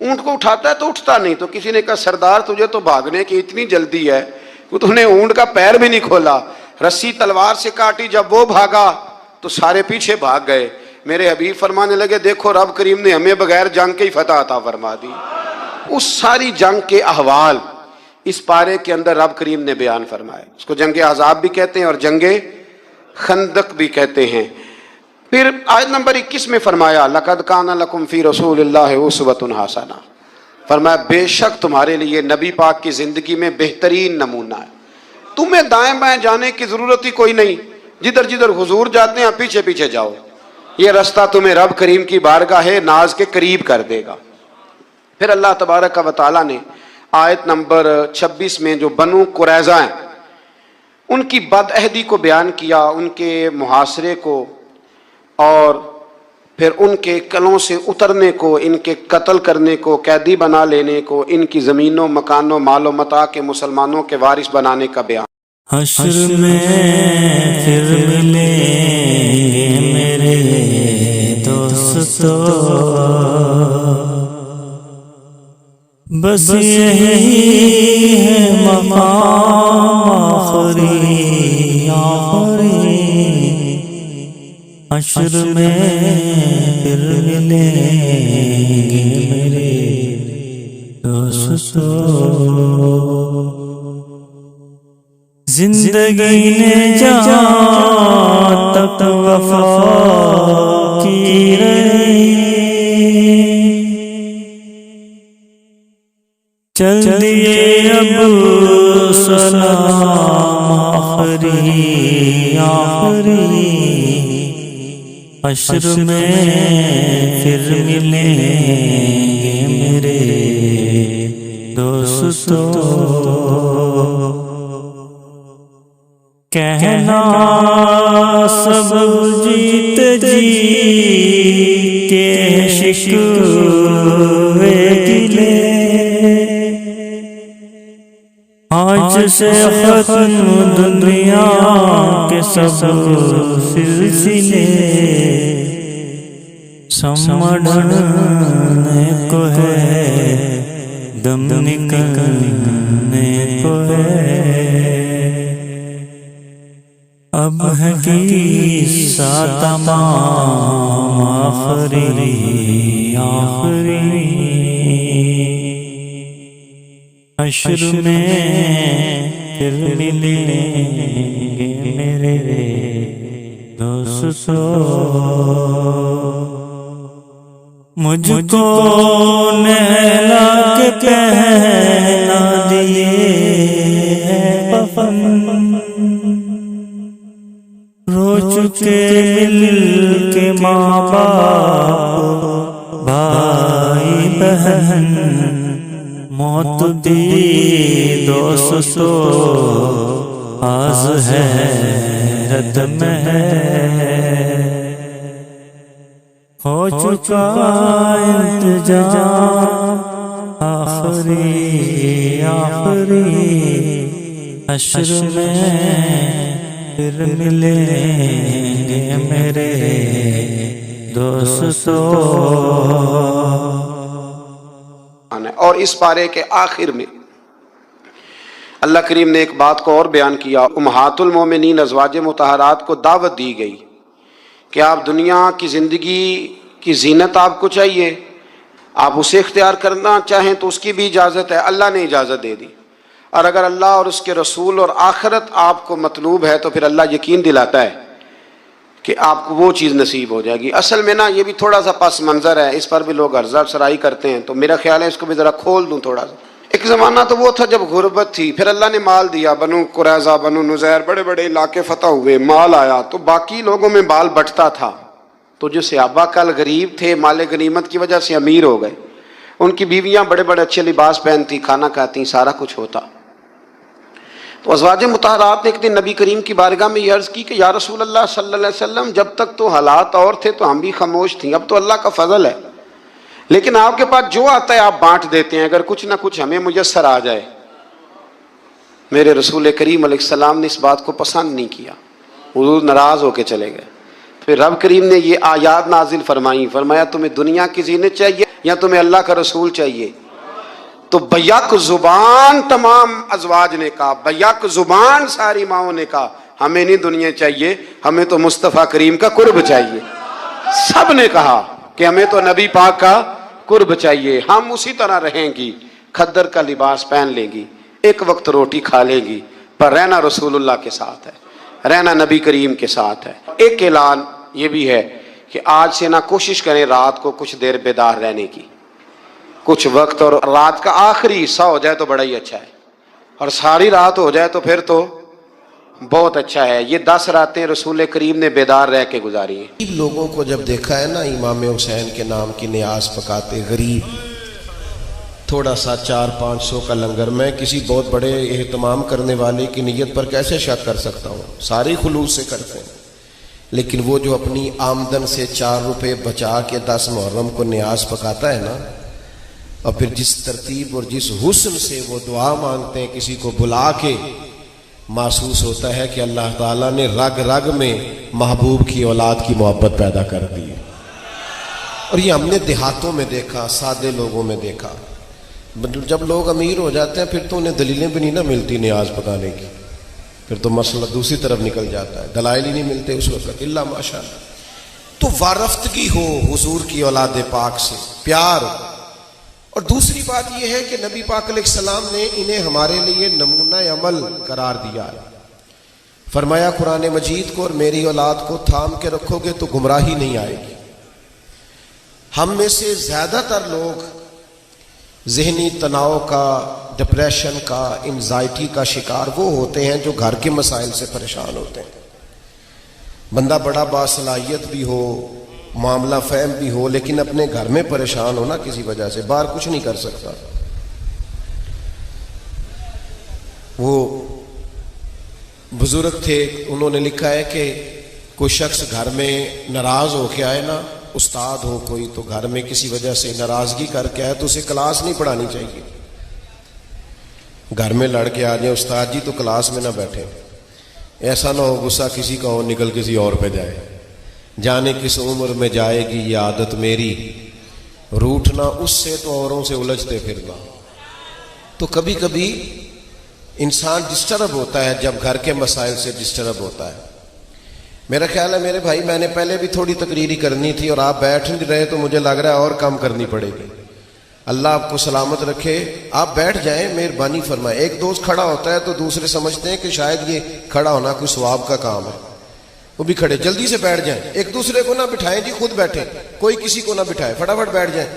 اونٹ کو اٹھاتا ہے تو اٹھتا نہیں. تو کسی نے کہا سردار تجھے تو بھاگنے کی اتنی جلدی ہے کہ تو نے اونٹ کا پیر بھی نہیں کھولا. رسی تلوار سے کاٹی، جب وہ بھاگا تو سارے پیچھے بھاگ گئے. میرے حبیب فرمانے لگے دیکھو رب کریم نے ہمیں بغیر جنگ کے ہی فتح عطا فرما دی. اس ساری جنگ کے احوال اس پارے کے اندر رب کریم نے بیان فرمائے. اس کو جنگ احزاب بھی کہتے ہیں اور جنگ خندق بھی کہتے ہیں. پھر آیت نمبر 21 میں فرمایا لَقَدْ كَانَ لَكُمْ فِي رَسُولِ اللَّهِ أُسْوَةٌ حَسَنَةٌ، فرمایا بے شک تمہارے لیے نبی پاک کی زندگی میں بہترین نمونہ ہے. تمہیں دائیں بائیں جانے کی ضرورت ہی کوئی نہیں، جدھر جدھر حضور جاتے ہیں پیچھے پیچھے جاؤ. یہ رستہ تمہیں رب کریم کی بارگاہ ناز کے قریب کر دے گا۔ پھر اللہ تبارک و تعالیٰ نے آیت نمبر 26 میں جو بنو قریظہ ہیں ان کی بد عہدی کو بیان کیا، ان کے محاصرے کو، اور پھر ان کے کلوں سے اترنے کو، ان کے قتل کرنے کو، قیدی بنا لینے کو، ان کی زمینوں مکانوں مال و متاع کے مسلمانوں کے وارث بنانے کا بیان۔ حشر میں پھر ملیں گے میرے دوستو، بس یہی ہے مقام آخری آخری۔ حشر میں پھر ملیں گے میرے دوستو، زندگی نے جہاں تک وفا کی رہی، چل دیے اب سلام آخری آخری۔ حشر میں پھر ملیں گے میرے دوستو، کہنا سب جیت جی کے شکوے گلے، آج سے ختم دنیا کے سب سلسلے، سمڑنے کو ہے دم نکلنے کو ہے، اب ہے قصہ تمام آخری آخری۔ حشر میں پھر ملیں گے میرے دوستو، مجھ کو نہلا کے پہنا دیے کفن، رو چکے مل کے ماں باپ بھائی بہن، موت دی دوستو آز حیرت میں ہے، ہو چکا انتظام آخری آخری۔ حشر میں پھر ملیں گے میرے دوستو۔ اور اس پارے کے آخر میں اللہ کریم نے ایک بات کو اور بیان کیا، امہات المومنین ازواج مطہرات کو دعوت دی گئی کہ آپ دنیا کی زندگی کی زینت آپ کو چاہیے، آپ اسے اختیار کرنا چاہیں تو اس کی بھی اجازت ہے، اللہ نے اجازت دے دی، اور اگر اللہ اور اس کے رسول اور آخرت آپ کو مطلوب ہے تو پھر اللہ یقین دلاتا ہے کہ آپ کو وہ چیز نصیب ہو جائے گی۔ اصل میں نا یہ بھی تھوڑا سا پس منظر ہے، اس پر بھی لوگ عرضہ سرائی کرتے ہیں، تو میرا خیال ہے اس کو بھی ذرا کھول دوں تھوڑا سا۔ ایک زمانہ تو وہ تھا جب غربت تھی، پھر اللہ نے مال دیا، بنو قریظہ بنو نذیر بڑے بڑے علاقے فتح ہوئے، مال آیا تو باقی لوگوں میں مال بٹتا تھا، تو جو صحابہ کل غریب تھے مال غنیمت کی وجہ سے امیر ہو گئے، ان کی بیویاں بڑے بڑے اچھے لباس پہنتی، کھانا کھاتی، سارا کچھ ہوتا۔ تو ازواج مطہرات نے ایک دن نبی کریم کی بارگاہ میں یہ عرض کی کہ یا رسول اللہ صلی اللہ علیہ وسلم، جب تک تو حالات اور تھے تو ہم بھی خاموش تھیں، اب تو اللہ کا فضل ہے، لیکن آپ کے پاس جو آتا ہے آپ بانٹ دیتے ہیں، اگر کچھ نہ کچھ ہمیں میسر آ جائے۔ میرے رسول کریم علیہ السلام نے اس بات کو پسند نہیں کیا، حضور ناراض ہو کے چلے گئے۔ پھر رب کریم نے یہ آیات نازل فرمائی، فرمایا تمہیں دنیا کی زینت چاہیے یا تمہیں اللہ کا رسول چاہیے؟ تو بیک زبان تمام ازواج نے کہا، بیک زبان ساری ماؤں نے کہا، ہمیں نہیں دنیا چاہیے، ہمیں تو مصطفیٰ کریم کا قرب چاہیے۔ سب نے کہا کہ ہمیں تو نبی پاک کا قرب چاہیے، ہم اسی طرح رہیں گی، کھدر کا لباس پہن لیں گی، ایک وقت روٹی کھا لیں گی، پر رہنا رسول اللہ کے ساتھ ہے، رہنا نبی کریم کے ساتھ ہے۔ ایک اعلان یہ بھی ہے کہ آج سے نہ کوشش کریں رات کو کچھ دیر بیدار رہنے کی، کچھ وقت، اور رات کا آخری حصہ ہو جائے تو بڑا ہی اچھا ہے، اور ساری رات ہو جائے تو پھر تو بہت اچھا ہے. یہ 10 راتیں رسول کریم نے بیدار رہ کے گزاری ہیں. غریب لوگوں کو جب دیکھا ہے نا امام حسین کے نام کی نیاز پکاتے، غریب تھوڑا سا 400-500 کا لنگر، میں کسی بہت بڑے اہتمام کرنے والے کی نیت پر کیسے شک کر سکتا ہوں؟ ساری خلوص سے کرتے ہیں. لیکن وہ جو اپنی آمدن سے 4 روپے بچا کے 10 محرم کو نیاز پکاتا ہے نا، اور پھر جس ترتیب اور جس حسن سے وہ دعا مانگتے ہیں کسی کو بلا کے، محسوس ہوتا ہے کہ اللہ تعالیٰ نے رگ رگ میں محبوب کی اولاد کی محبت پیدا کر دی. اور یہ ہم نے دیہاتوں میں دیکھا، سادے لوگوں میں دیکھا. جب لوگ امیر ہو جاتے ہیں پھر تو انہیں دلیلیں بھی نہیں نہ ملتی نیاز پکانے کی، پھر تو مسئلہ دوسری طرف نکل جاتا ہے، دلائل ہی نہیں ملتے اس وقت الا ماشاءاللہ. تو وارفتگی ہو حضور کی اولاد پاک سے، پیار. اور دوسری بات یہ ہے کہ نبی پاک علیہ السلام نے انہیں ہمارے لیے نمونہ عمل قرار دیا ہے. فرمایا قرآن مجید کو اور میری اولاد کو تھام کے رکھو گے تو گمراہی نہیں آئے گی. ہم میں سے زیادہ تر لوگ ذہنی تناؤ کا، ڈپریشن کا، انزائٹی کا شکار وہ ہوتے ہیں جو گھر کے مسائل سے پریشان ہوتے ہیں. بندہ بڑا باصلاحیت بھی ہو، معاملہ فہم بھی ہو، لیکن اپنے گھر میں پریشان ہونا کسی وجہ سے، باہر کچھ نہیں کر سکتا. وہ بزرگ تھے، انہوں نے لکھا ہے کہ کوئی شخص گھر میں ناراض ہو کے آئے نا، استاد ہو کوئی تو گھر میں کسی وجہ سے ناراضگی کر کے آئے تو اسے کلاس نہیں پڑھانی چاہیے. گھر میں لڑ کے آ جائے استاد جی تو کلاس میں نہ بیٹھے. ایسا نہ ہو غصہ کسی کا ہو نکل کسی اور پہ جائے. جانے کس عمر میں جائے گی یہ عادت میری، روٹنا اس سے تو اوروں سے الجھتے پھرنا. تو کبھی کبھی انسان ڈسٹرب ہوتا ہے جب گھر کے مسائل سے ڈسٹرب ہوتا ہے. میرا خیال ہے میرے بھائی میں نے پہلے بھی تھوڑی تقریری کرنی تھی اور آپ بیٹھ نہیں رہے تو مجھے لگ رہا ہے اور کم کرنی پڑے گی. اللہ آپ کو سلامت رکھے. آپ بیٹھ جائیں، مہربانی فرمائے. ایک دوست کھڑا ہوتا ہے تو دوسرے سمجھتے ہیں کہ شاید یہ کھڑا ہونا کوئی ثواب کا کام ہے، وہ بھی کھڑے. جلدی سے بیٹھ جائیں، ایک دوسرے کو نہ بٹھائیں جی، خود بیٹھیں، کوئی کسی کو نہ بٹھائے، فٹافٹ بیٹھ جائیں.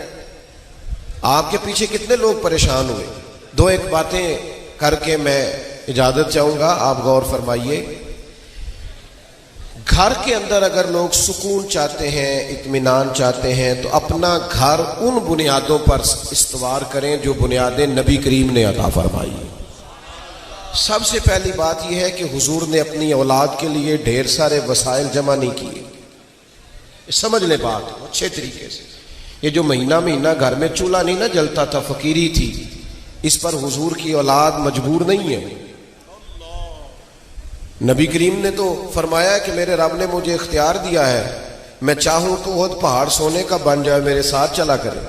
آپ کے پیچھے کتنے لوگ پریشان ہوئے. 2-1 باتیں کر کے میں اجازت چاہوں گا، آپ غور فرمائیے. گھر کے اندر اگر لوگ سکون چاہتے ہیں، اطمینان چاہتے ہیں تو اپنا گھر ان بنیادوں پر استوار کریں جو بنیادیں نبی کریم نے عطا فرمائی. سب سے پہلی بات یہ ہے کہ حضور نے اپنی اولاد کے لیے ڈھیر سارے وسائل جمع نہیں کیے. سمجھ لیں بات اچھے طریقے سے. یہ جو مہینہ گھر میں چولہا نہیں نہ جلتا تھا، فقیری تھی، اس پر حضور کی اولاد مجبور نہیں ہے. نبی کریم نے تو فرمایا کہ میرے رب نے مجھے اختیار دیا ہے، میں چاہوں تو وہ پہاڑ سونے کا بن جائے میرے ساتھ چلا کرے.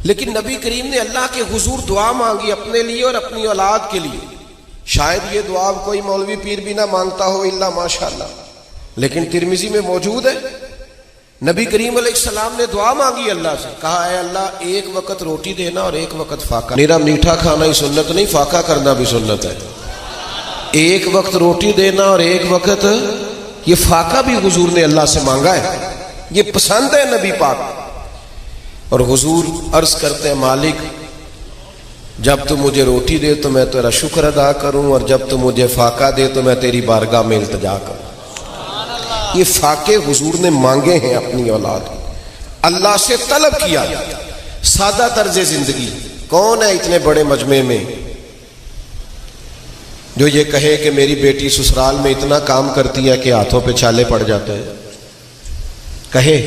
لیکن نبی کریم نے اللہ کے حضور دعا مانگی اپنے لیے اور اپنی اولاد کے لیے. شاید یہ دعا کوئی مولوی پیر بھی نہ مانگتا ہو الا ماشاءاللہ، لیکن ترمذی میں موجود ہے. نبی کریم علیہ السلام نے دعا مانگی اللہ سے، کہا اے اللہ ایک وقت روٹی دینا اور ایک وقت فاقہ. میرا میٹھا کھانا ہی سنت نہیں، فاقہ کرنا بھی سنت ہے. ایک وقت روٹی دینا اور ایک وقت یہ فاقہ بھی حضور نے اللہ سے مانگا ہے. یہ پسند ہے نبی پاک. اور حضور عرض کرتے ہیں مالک جب تو مجھے روٹی دے تو میں تیرا شکر ادا کروں، اور جب تو مجھے فاقہ دے تو میں تیری بارگاہ میں التجا کروں. یہ فاقے حضور نے مانگے ہیں اپنی اولاد کو، اللہ سے طلب کیا. سادہ طرز زندگی. کون ہے اتنے بڑے مجمع میں جو یہ کہے کہ میری بیٹی سسرال میں اتنا کام کرتی ہے کہ ہاتھوں پہ چھالے پڑ جاتے ہیں؟ کہے.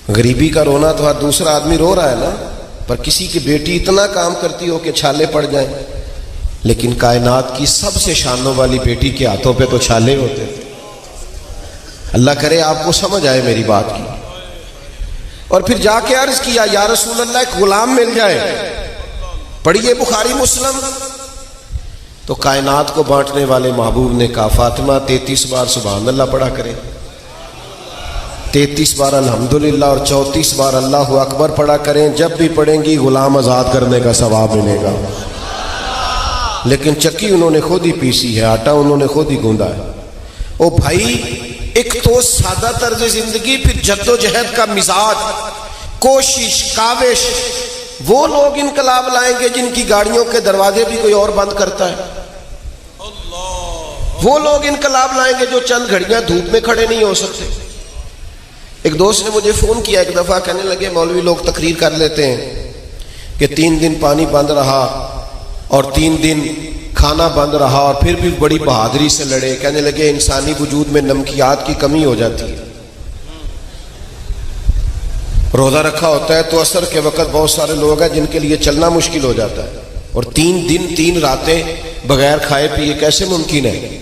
غریبی کا رونا تو ہر دوسرا آدمی رو رہا ہے نا، پر کسی کی بیٹی اتنا کام کرتی ہو کہ چھالے پڑ جائیں. لیکن کائنات کی سب سے شانوں والی بیٹی کے ہاتھوں پہ تو چھالے ہوتے تھے. اللہ کرے آپ کو سمجھ آئے میری بات کی. اور پھر جا کے عرض کیا یا رسول اللہ ایک غلام مل جائے. پڑھیے بخاری مسلم. تو کائنات کو بانٹنے والے محبوب نے کہا فاطمہ 33 بار سبحان اللہ پڑھا کرے، 33 بار الحمدللہ اور 34 بار اللہ اکبر پڑھا کریں. جب بھی پڑھیں گی غلام آزاد کرنے کا ثواب ملے گا. لیکن چکی انہوں نے خود ہی پیسی ہے، آٹا انہوں نے خود ہی گوندا ہے. او بھائی ایک تو سادہ طرز زندگی، پھر جد و جہد کا مزاج، کوشش، کاوش. وہ لوگ انقلاب لائیں گے جن کی گاڑیوں کے دروازے بھی کوئی اور بند کرتا ہے. وہ لوگ انقلاب لائیں گے جو چند گھڑیاں دھوپ میں کھڑے نہیں ہو سکتے. ایک دوست نے مجھے فون کیا ایک دفعہ, کہنے لگے مولوی لوگ تقریر کر لیتے ہیں کہ 3 دن پانی بند رہا اور 3 دن کھانا بند رہا اور پھر بھی بڑی بہادری سے لڑے. کہنے لگے انسانی وجود میں نمکیات کی کمی ہو جاتی ہے. روزہ رکھا ہوتا ہے تو عصر کے وقت بہت سارے لوگ ہیں جن کے لیے چلنا مشکل ہو جاتا ہے, اور 3 دن 3 راتیں بغیر کھائے پیے کیسے ممکن ہے؟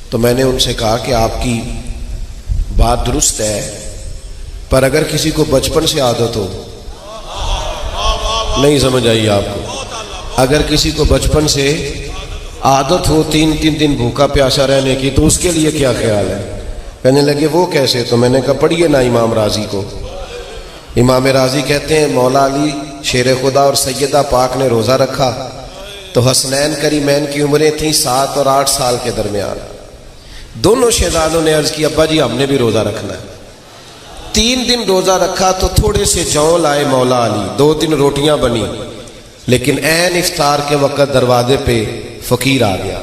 تو میں نے ان سے کہا کہ آپ کی بات درست ہے, پر اگر کسی کو بچپن سے عادت ہو, نہیں سمجھ آئی آپ کو, اگر کسی کو بچپن سے عادت ہو 3 دن بھوکا پیاسا رہنے کی, تو اس کے لیے کیا خیال ہے؟ کہنے لگے وہ کیسے؟ تو میں نے کہا پڑھیے نا امام راضی کو. امام راضی کہتے ہیں مولا علی شیر خدا اور سیدہ پاک نے روزہ رکھا تو حسنین کریمین کی عمریں تھیں 7 اور 8 سال کے درمیان. دونوں شہزادوں نے عرض کی ابا جی ہم نے بھی روزہ رکھنا ہے. 3 دن روزہ رکھا تو تھوڑے سے جوں لائے مولا علی, 2-3 روٹیاں بنی, لیکن عین افطار کے وقت دروازے پہ فقیر آ گیا,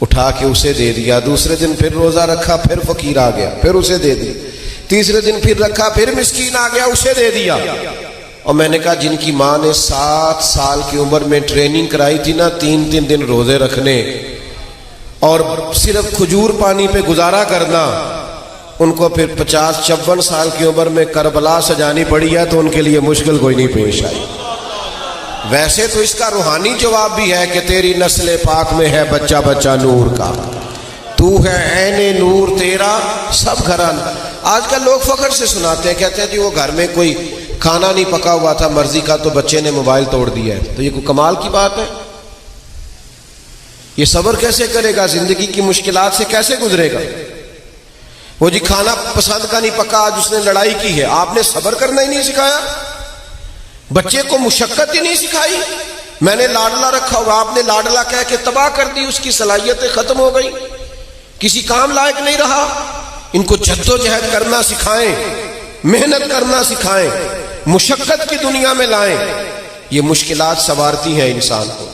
اٹھا کے اسے دے دیا. دوسرے دن پھر روزہ رکھا, پھر فقیر آ گیا, پھر اسے دے دی. تیسرے دن پھر رکھا, پھر مسکین آ گیا, اسے دے دیا. اور میں نے کہا جن کی ماں نے 7 سال کی عمر میں ٹریننگ کرائی تھی نا 3 دن روزے رکھنے اور صرف کھجور پانی پہ گزارا کرنا, ان کو پھر 50-54 سال کی عمر میں کربلا سجانی پڑی ہے تو ان کے لیے مشکل کوئی نہیں پیش آئی. ویسے تو اس کا روحانی جواب بھی ہے کہ تیری نسل پاک میں ہے بچہ بچہ نور کا, تو ہے عین نور تیرا سب گھرانہ. آج کل لوگ فخر سے سناتے ہیں, کہتے ہیں جی وہ گھر میں کوئی کھانا نہیں پکا ہوا تھا مرضی کا تو بچے نے موبائل توڑ دیا ہے. تو یہ کوئی کمال کی بات ہے؟ یہ صبر کیسے کرے گا؟ زندگی کی مشکلات سے کیسے گزرے گا؟ وہ جی کھانا پسند کا نہیں پکا, آج اس نے لڑائی کی ہے, آپ نے صبر کرنا ہی نہیں سکھایا, بچے کو مشقت ہی نہیں سکھائی. میں نے لاڈلا رکھا ہوا, آپ نے لاڈلا کہہ کے تباہ کر دی, اس کی صلاحیتیں ختم ہو گئی, کسی کام لائق نہیں رہا. ان کو جدوجہد کرنا سکھائیں, محنت کرنا سکھائیں, مشقت کی دنیا میں لائیں. یہ مشکلات سنوارتی ہیں انسان کو,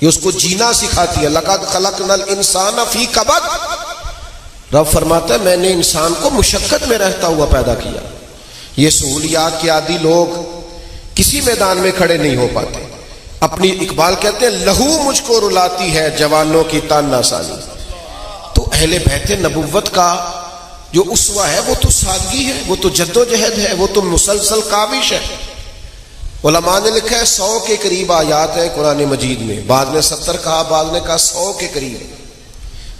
یہ اس کو جینا سکھاتی ہے. لقد خلقنا الانسان فی کبد, رب فرماتا ہے میں نے انسان کو مشقت میں رہتا ہوا پیدا کیا. یہ سہولیات کے عادی لوگ کسی میدان میں کھڑے نہیں ہو پاتے. اپنی اقبال کہتے ہیں لہو مجھ کو رلاتی ہے جوانوں کی تانا سانی. تو اہل بیت نبوت کا جو اسوہ ہے وہ تو سادگی ہے, وہ تو جدوجہد ہے, وہ تو مسلسل کاوش ہے. علماء نے لکھا ہے 100 کے قریب آیات ہیں قرآن مجید میں, بعض نے 70 کہا, بعض نے کہا 100 کے قریب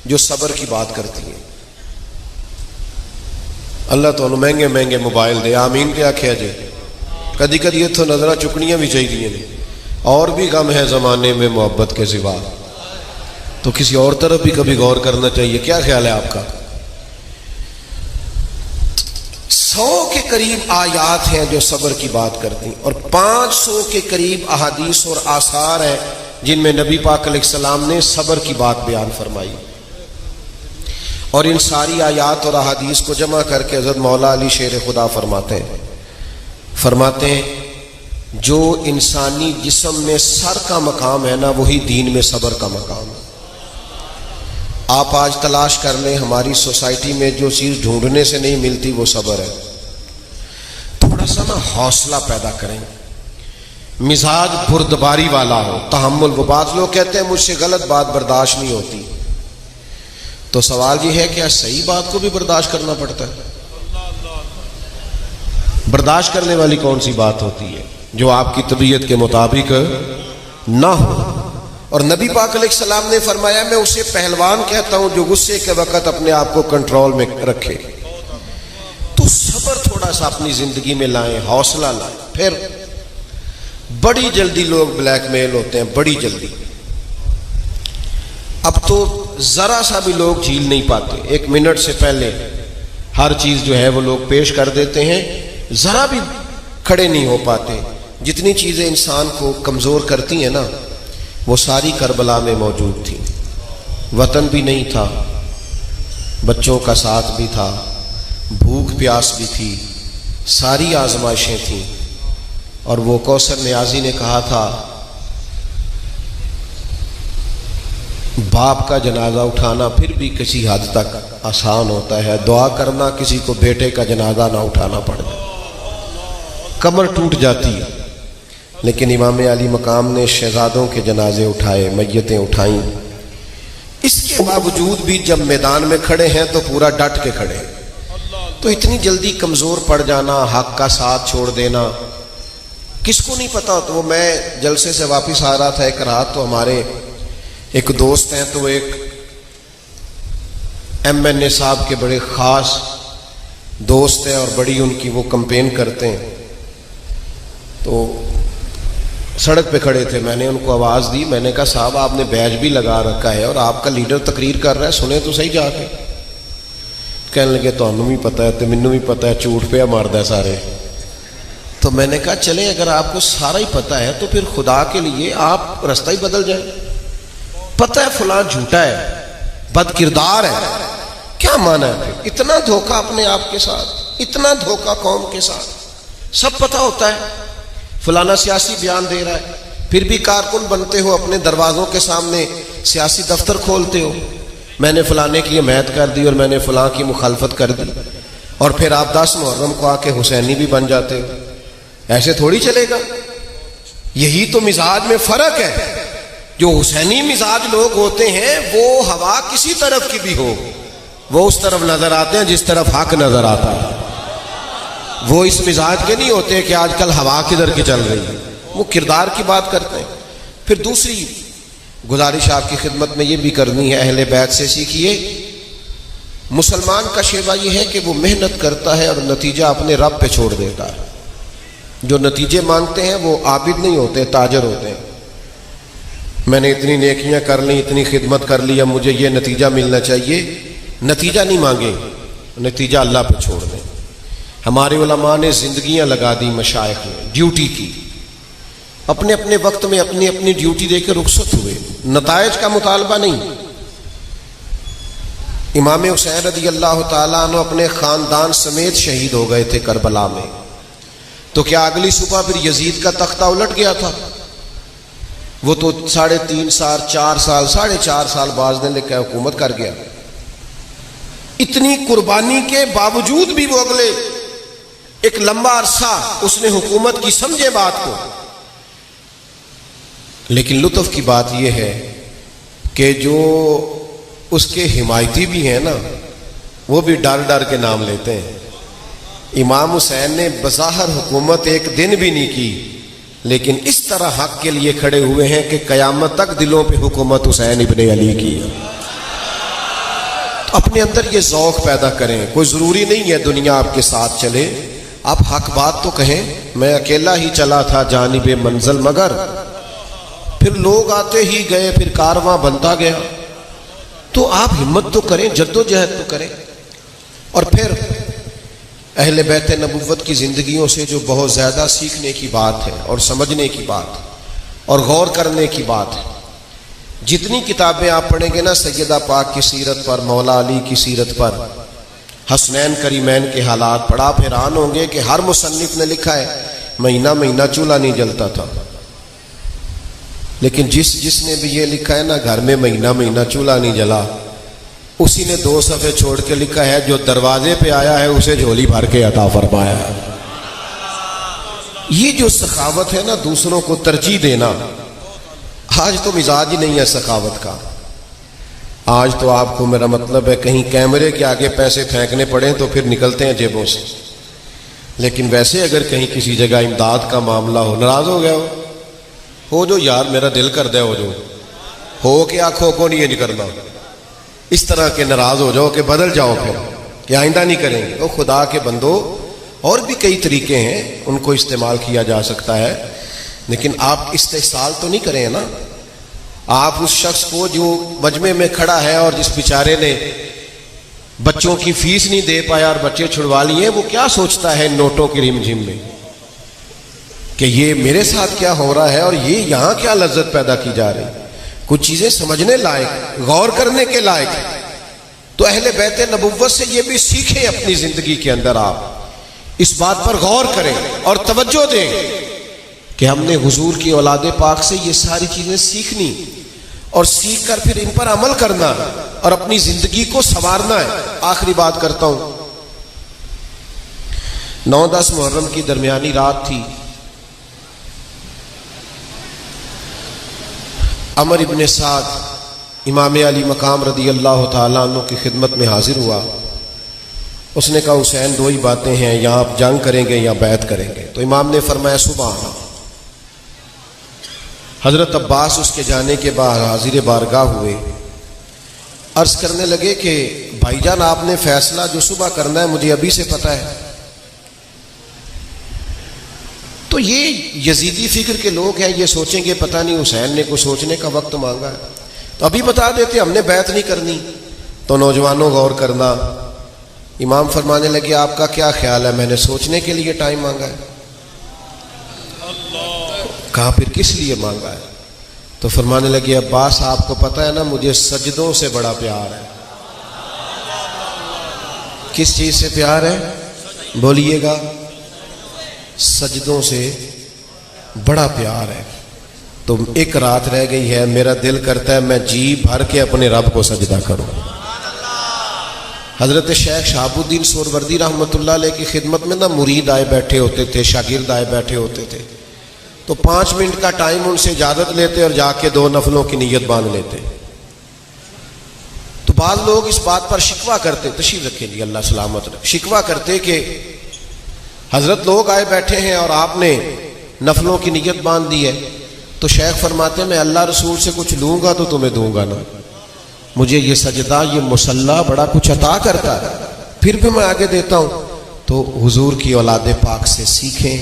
جو صبر کی بات کرتی ہیں. اللہ تو مہنگے مہنگے موبائل دے, آمین کیا کیا جائے. کدی کدی اتوں نظرہ چکنیاں بھی چاہیے نے, اور بھی غم ہے زمانے میں محبت کے سوا, تو کسی اور طرف بھی کبھی غور کرنا چاہیے. کیا خیال ہے آپ کا؟ 100 کے قریب آیات ہیں جو صبر کی بات کرتی ہیں, اور 500 کے قریب احادیث اور آثار ہیں جن میں نبی پاک علیہ السلام نے صبر کی بات بیان فرمائی. اور ان ساری آیات اور احادیث کو جمع کر کے حضرت مولا علی شیر خدا فرماتے ہیں جو انسانی جسم میں سر کا مقام ہے نا وہی دین میں صبر کا مقام ہے. آپ آج تلاش کر لیں ہماری سوسائٹی میں جو چیز ڈھونڈنے سے نہیں ملتی وہ صبر ہے. تھوڑا سا نا حوصلہ پیدا کریں, مزاج بردباری والا ہو, تحمل. وہ بعض لوگ کہتے ہیں مجھ سے غلط بات برداشت نہیں ہوتی, تو سوال یہ ہے کہ صحیح بات کو بھی برداشت کرنا پڑتا ہے. برداشت کرنے والی کون سی بات ہوتی ہے جو آپ کی طبیعت کے مطابق نہ ہو؟ اور نبی پاک علیہ السلام نے فرمایا میں اسے پہلوان کہتا ہوں جو غصے کے وقت اپنے آپ کو کنٹرول میں رکھے. تو صبر تھوڑا سا اپنی زندگی میں لائیں, حوصلہ لائیں. پھر بڑی جلدی لوگ بلیک میل ہوتے ہیں, بڑی جلدی. اب تو ذرا سا بھی لوگ جھیل نہیں پاتے, 1 منٹ سے پہلے ہر چیز جو ہے وہ لوگ پیش کر دیتے ہیں, ذرا بھی کھڑے نہیں ہو پاتے. جتنی چیزیں انسان کو کمزور کرتی ہیں نا وہ ساری کربلا میں موجود تھی. وطن بھی نہیں تھا, بچوں کا ساتھ بھی تھا, بھوک پیاس بھی تھی, ساری آزمائشیں تھیں. اور وہ کوثر نیازی نے کہا تھا باپ کا جنازہ اٹھانا پھر بھی کسی حد تک آسان ہوتا ہے، دعا کرنا کسی کو بیٹے کا جنازہ نہ اٹھانا پڑ جائے، کمر ٹوٹ جاتی ہے۔ لیکن امام علی مقام نے شہزادوں کے جنازے اٹھائے، میتیں اٹھائیں، اس کے باوجود بھی جب میدان میں کھڑے ہیں تو پورا ڈٹ کے کھڑے ہیں۔ تو اتنی جلدی کمزور پڑ جانا، حق کا ساتھ چھوڑ دینا کس کو نہیں پتا۔ تو میں جلسے سے واپس آ رہا تھا ایک رات، تو ہمارے ایک دوست ہیں، تو ایک ایم این اے صاحب کے بڑے خاص دوست ہیں اور بڑی ان کی وہ کمپین کرتے ہیں، تو سڑک پہ کھڑے تھے، میں نے ان کو آواز دی، میں نے کہا صاحب آپ نے بیج بھی لگا رکھا ہے اور آپ کا لیڈر تقریر کر رہا ہے، سنیں تو صحیح جا کے۔ کہنے لگے تو انہوں بھی پتہ ہے، تو مینوں بھی پتہ ہے، جھوٹ پہ ماردا ہے سارے۔ تو میں نے کہا چلیں اگر آپ کو سارا ہی پتہ ہے تو پھر خدا کے لیے آپ رستہ ہی بدل جائیں۔ پتہ ہے فلاں جھوٹا ہے، بد کردار ہے، کیا مانا ہے پھر اتنا دھوکہ اپنے آپ کے ساتھ، اتنا دھوکہ قوم کے ساتھ، سب پتہ ہوتا ہے۔ فلانا سیاسی بیان دے رہا ہے، پھر بھی کارکن بنتے ہو، اپنے دروازوں کے سامنے سیاسی دفتر کھولتے ہو، میں نے فلانے کی حمایت کر دی اور میں نے فلاں کی مخالفت کر دی، اور پھر آپ 10 محرم کو آ کے حسینی بھی بن جاتے ہو۔ ایسے تھوڑی چلے گا، یہی تو مزاج میں فرق ہے۔ جو حسینی مزاج لوگ ہوتے ہیں وہ ہوا کسی طرف کی بھی ہو وہ اس طرف نظر آتے ہیں جس طرف حق نظر آتا ہے، وہ اس مزاج کے نہیں ہوتے کہ آج کل ہوا کدھر کی چل رہی ہے، وہ کردار کی بات کرتے ہیں۔ پھر دوسری گزارش آپ کی خدمت میں یہ بھی کرنی ہے، اہل بیت سے سیکھیے، مسلمان کا شیوا یہ ہے کہ وہ محنت کرتا ہے اور نتیجہ اپنے رب پہ چھوڑ دیتا ہے۔ جو نتیجے مانگتے ہیں وہ عابد نہیں ہوتے، تاجر ہوتے ہیں۔ میں نے اتنی نیکیاں کر لیں، اتنی خدمت کر لی، اب مجھے یہ نتیجہ ملنا چاہیے، نتیجہ نہیں مانگے، نتیجہ اللہ پہ چھوڑ دیں۔ ہمارے علماء نے زندگیاں لگا دی مشائخ نے، ڈیوٹی کی، اپنے اپنے وقت میں اپنی اپنی ڈیوٹی دے کے رخصت ہوئے، نتائج کا مطالبہ نہیں۔ امام حسین رضی اللہ تعالیٰ عنہ اپنے خاندان سمیت شہید ہو گئے تھے کربلا میں، تو کیا اگلی صبح پھر یزید کا تختہ الٹ گیا تھا؟ وہ تو 3.5 سال 4 سال 4.5 سال بعض نے لکھا ہے حکومت کر گیا۔ اتنی قربانی کے باوجود بھی وہ اگلے ایک لمبا عرصہ اس نے حکومت کی، سمجھے بات کو۔ لیکن لطف کی بات یہ ہے کہ جو اس کے حمایتی بھی ہیں نا، وہ بھی ڈر ڈر کے نام لیتے ہیں۔ امام حسین نے بظاہر حکومت ایک دن بھی نہیں کی، لیکن اس طرح حق کے لیے کھڑے ہوئے ہیں کہ قیامت تک دلوں پہ حکومت حسین ابن علی کی۔ تو اپنے اندر یہ ذوق پیدا کریں، کوئی ضروری نہیں ہے دنیا آپ کے ساتھ چلے، آپ حق بات تو کہیں۔ میں اکیلا ہی چلا تھا جانب منزل، مگر پھر لوگ آتے ہی گئے، پھر کارواں بنتا گیا۔ تو آپ ہمت تو کریں، جدوجہد تو کریں۔ اور پھر اہل بیت نبوت کی زندگیوں سے جو بہت زیادہ سیکھنے کی بات ہے اور سمجھنے کی بات اور غور کرنے کی بات ہے، جتنی کتابیں آپ پڑھیں گے نا سیدہ پاک کی سیرت پر، مولا علی کی سیرت پر، حسنین کریمین کے حالات پڑھا، آپ حیران ہوں گے کہ ہر مصنف نے لکھا ہے مہینہ مہینہ چولہا نہیں جلتا تھا، لیکن جس نے بھی یہ لکھا ہے نا گھر میں مہینہ مہینہ چولہا نہیں جلا، اسی نے 2 صفحے چھوڑ کے لکھا ہے جو دروازے پہ آیا ہے اسے جھولی بھر کے عطا فرمایا ہے۔ یہ جو سخاوت ہے نا، دوسروں کو ترجیح دینا، آج تو مزاج ہی نہیں ہے سخاوت کا۔ آج تو آپ کو میرا مطلب ہے کہیں کیمرے کے آگے پیسے پھینکنے پڑیں تو پھر نکلتے ہیں جیبوں سے، لیکن ویسے اگر کہیں کسی جگہ امداد کا معاملہ ہو، ناراض ہو گیا ہو جو یار میرا دل کر دے ہو کہ آنکھوں کو نہیں کرنا، اس طرح کے ناراض ہو جاؤ کہ بدل جاؤ پھر کہ آئندہ نہیں کریں گے۔ تو خدا کے بندو، اور بھی کئی طریقے ہیں، ان کو استعمال کیا جا سکتا ہے، لیکن آپ استحصال تو نہیں کریں نا۔ آپ اس شخص کو جو مجمع میں کھڑا ہے اور جس بیچارے نے بچوں کی فیس نہیں دے پایا اور بچے چھڑوا لیے، وہ کیا سوچتا ہے نوٹوں کی ریم جھم میں کہ یہ میرے ساتھ کیا ہو رہا ہے اور یہ یہاں کیا لذت پیدا کی جا رہی ہے۔ کچھ چیزیں سمجھنے لائق، غور کرنے کے لائق۔ تو اہل بیت نبوت سے یہ بھی سیکھیں اپنی زندگی کے اندر، آپ اس بات پر غور کریں اور توجہ دیں کہ ہم نے حضور کی اولاد پاک سے یہ ساری چیزیں سیکھنی، اور سیکھ کر پھر ان پر عمل کرنا اور اپنی زندگی کو سنوارنا ہے۔ آخری بات کرتا ہوں، 9-10 محرم کی درمیانی رات تھی، عمر ابن سعد امام علی مقام رضی اللہ تعالیٰ عنہ کی خدمت میں حاضر ہوا۔ اس نے کہا حسین 2 ہی باتیں ہیں، یا آپ جنگ کریں گے یا بیعت کریں گے۔ تو امام نے فرمایا سبحان اللہ۔ حضرت عباس اس کے جانے کے بعد حاضر بارگاہ ہوئے، عرض کرنے لگے کہ بھائی جان آپ نے فیصلہ جو صبح کرنا ہے مجھے ابھی سے پتہ ہے۔ تو یہ یزیدی فکر کے لوگ ہیں، یہ سوچیں گے پتہ نہیں حسین نے کچھ سوچنے کا وقت مانگا ہے، تو ابھی بتا دیتے ہم نے بیعت نہیں کرنی۔ تو نوجوانوں غور کرنا، امام فرمانے لگے آپ کا کیا خیال ہے؟ میں نے سوچنے کے لیے ٹائم مانگا ہے۔ کہا پھر کس لیے مانگا ہے؟ تو فرمانے لگے عباس آپ کو پتہ ہے نا مجھے سجدوں سے بڑا پیار ہے۔ کس چیز سے پیار ہے؟ بولیے گا۔ سجدوں سے بڑا پیار ہے۔ تو ایک رات رہ گئی ہے، میرا دل کرتا ہے میں جی بھر کے اپنے رب کو سجدہ کروں۔ حضرت شیخ شہاب الدین سہروردی رحمۃ اللہ علیہ کی خدمت میں نا مرید آئے بیٹھے ہوتے تھے، شاگرد آئے بیٹھے ہوتے تھے، تو 5 منٹ کا ٹائم ان سے اجازت لیتے اور جا کے 2 نفلوں کی نیت باندھ لیتے۔ تو بعض لوگ اس بات پر شکوہ کرتے، تشریف رکھیں جی اللہ سلامت رکھے، شکوہ کرتے کہ حضرت لوگ آئے بیٹھے ہیں اور آپ نے نفلوں کی نیت باندھ دی ہے۔ تو شیخ فرماتے ہیں میں اللہ رسول سے کچھ لوں گا تو تمہیں دوں گا نا، مجھے یہ سجدہ یہ مصلی بڑا کچھ عطا کرتا ہے، پھر بھی میں آگے دیتا ہوں۔ تو حضور کی اولاد پاک سے سیکھیں،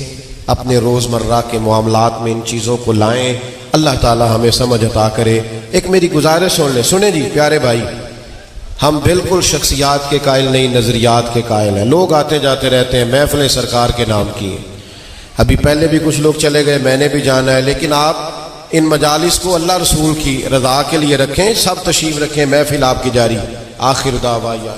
اپنے روزمرہ کے معاملات میں ان چیزوں کو لائیں، اللہ تعالی ہمیں سمجھ عطا کرے۔ ایک میری گزارش سن لیں، سنیں جی پیارے بھائی، ہم بالکل شخصیات کے قائل نہیں، نظریات کے قائل ہیں۔ لوگ آتے جاتے رہتے ہیں، محفلیں سرکار کے نام کی ہیں، ابھی پہلے بھی کچھ لوگ چلے گئے، میں نے بھی جانا ہے، لیکن آپ ان مجالس کو اللہ رسول کی رضا کے لیے رکھیں، سب تشریف رکھیں، محفل آپ کی جاری۔ آخر دعوانا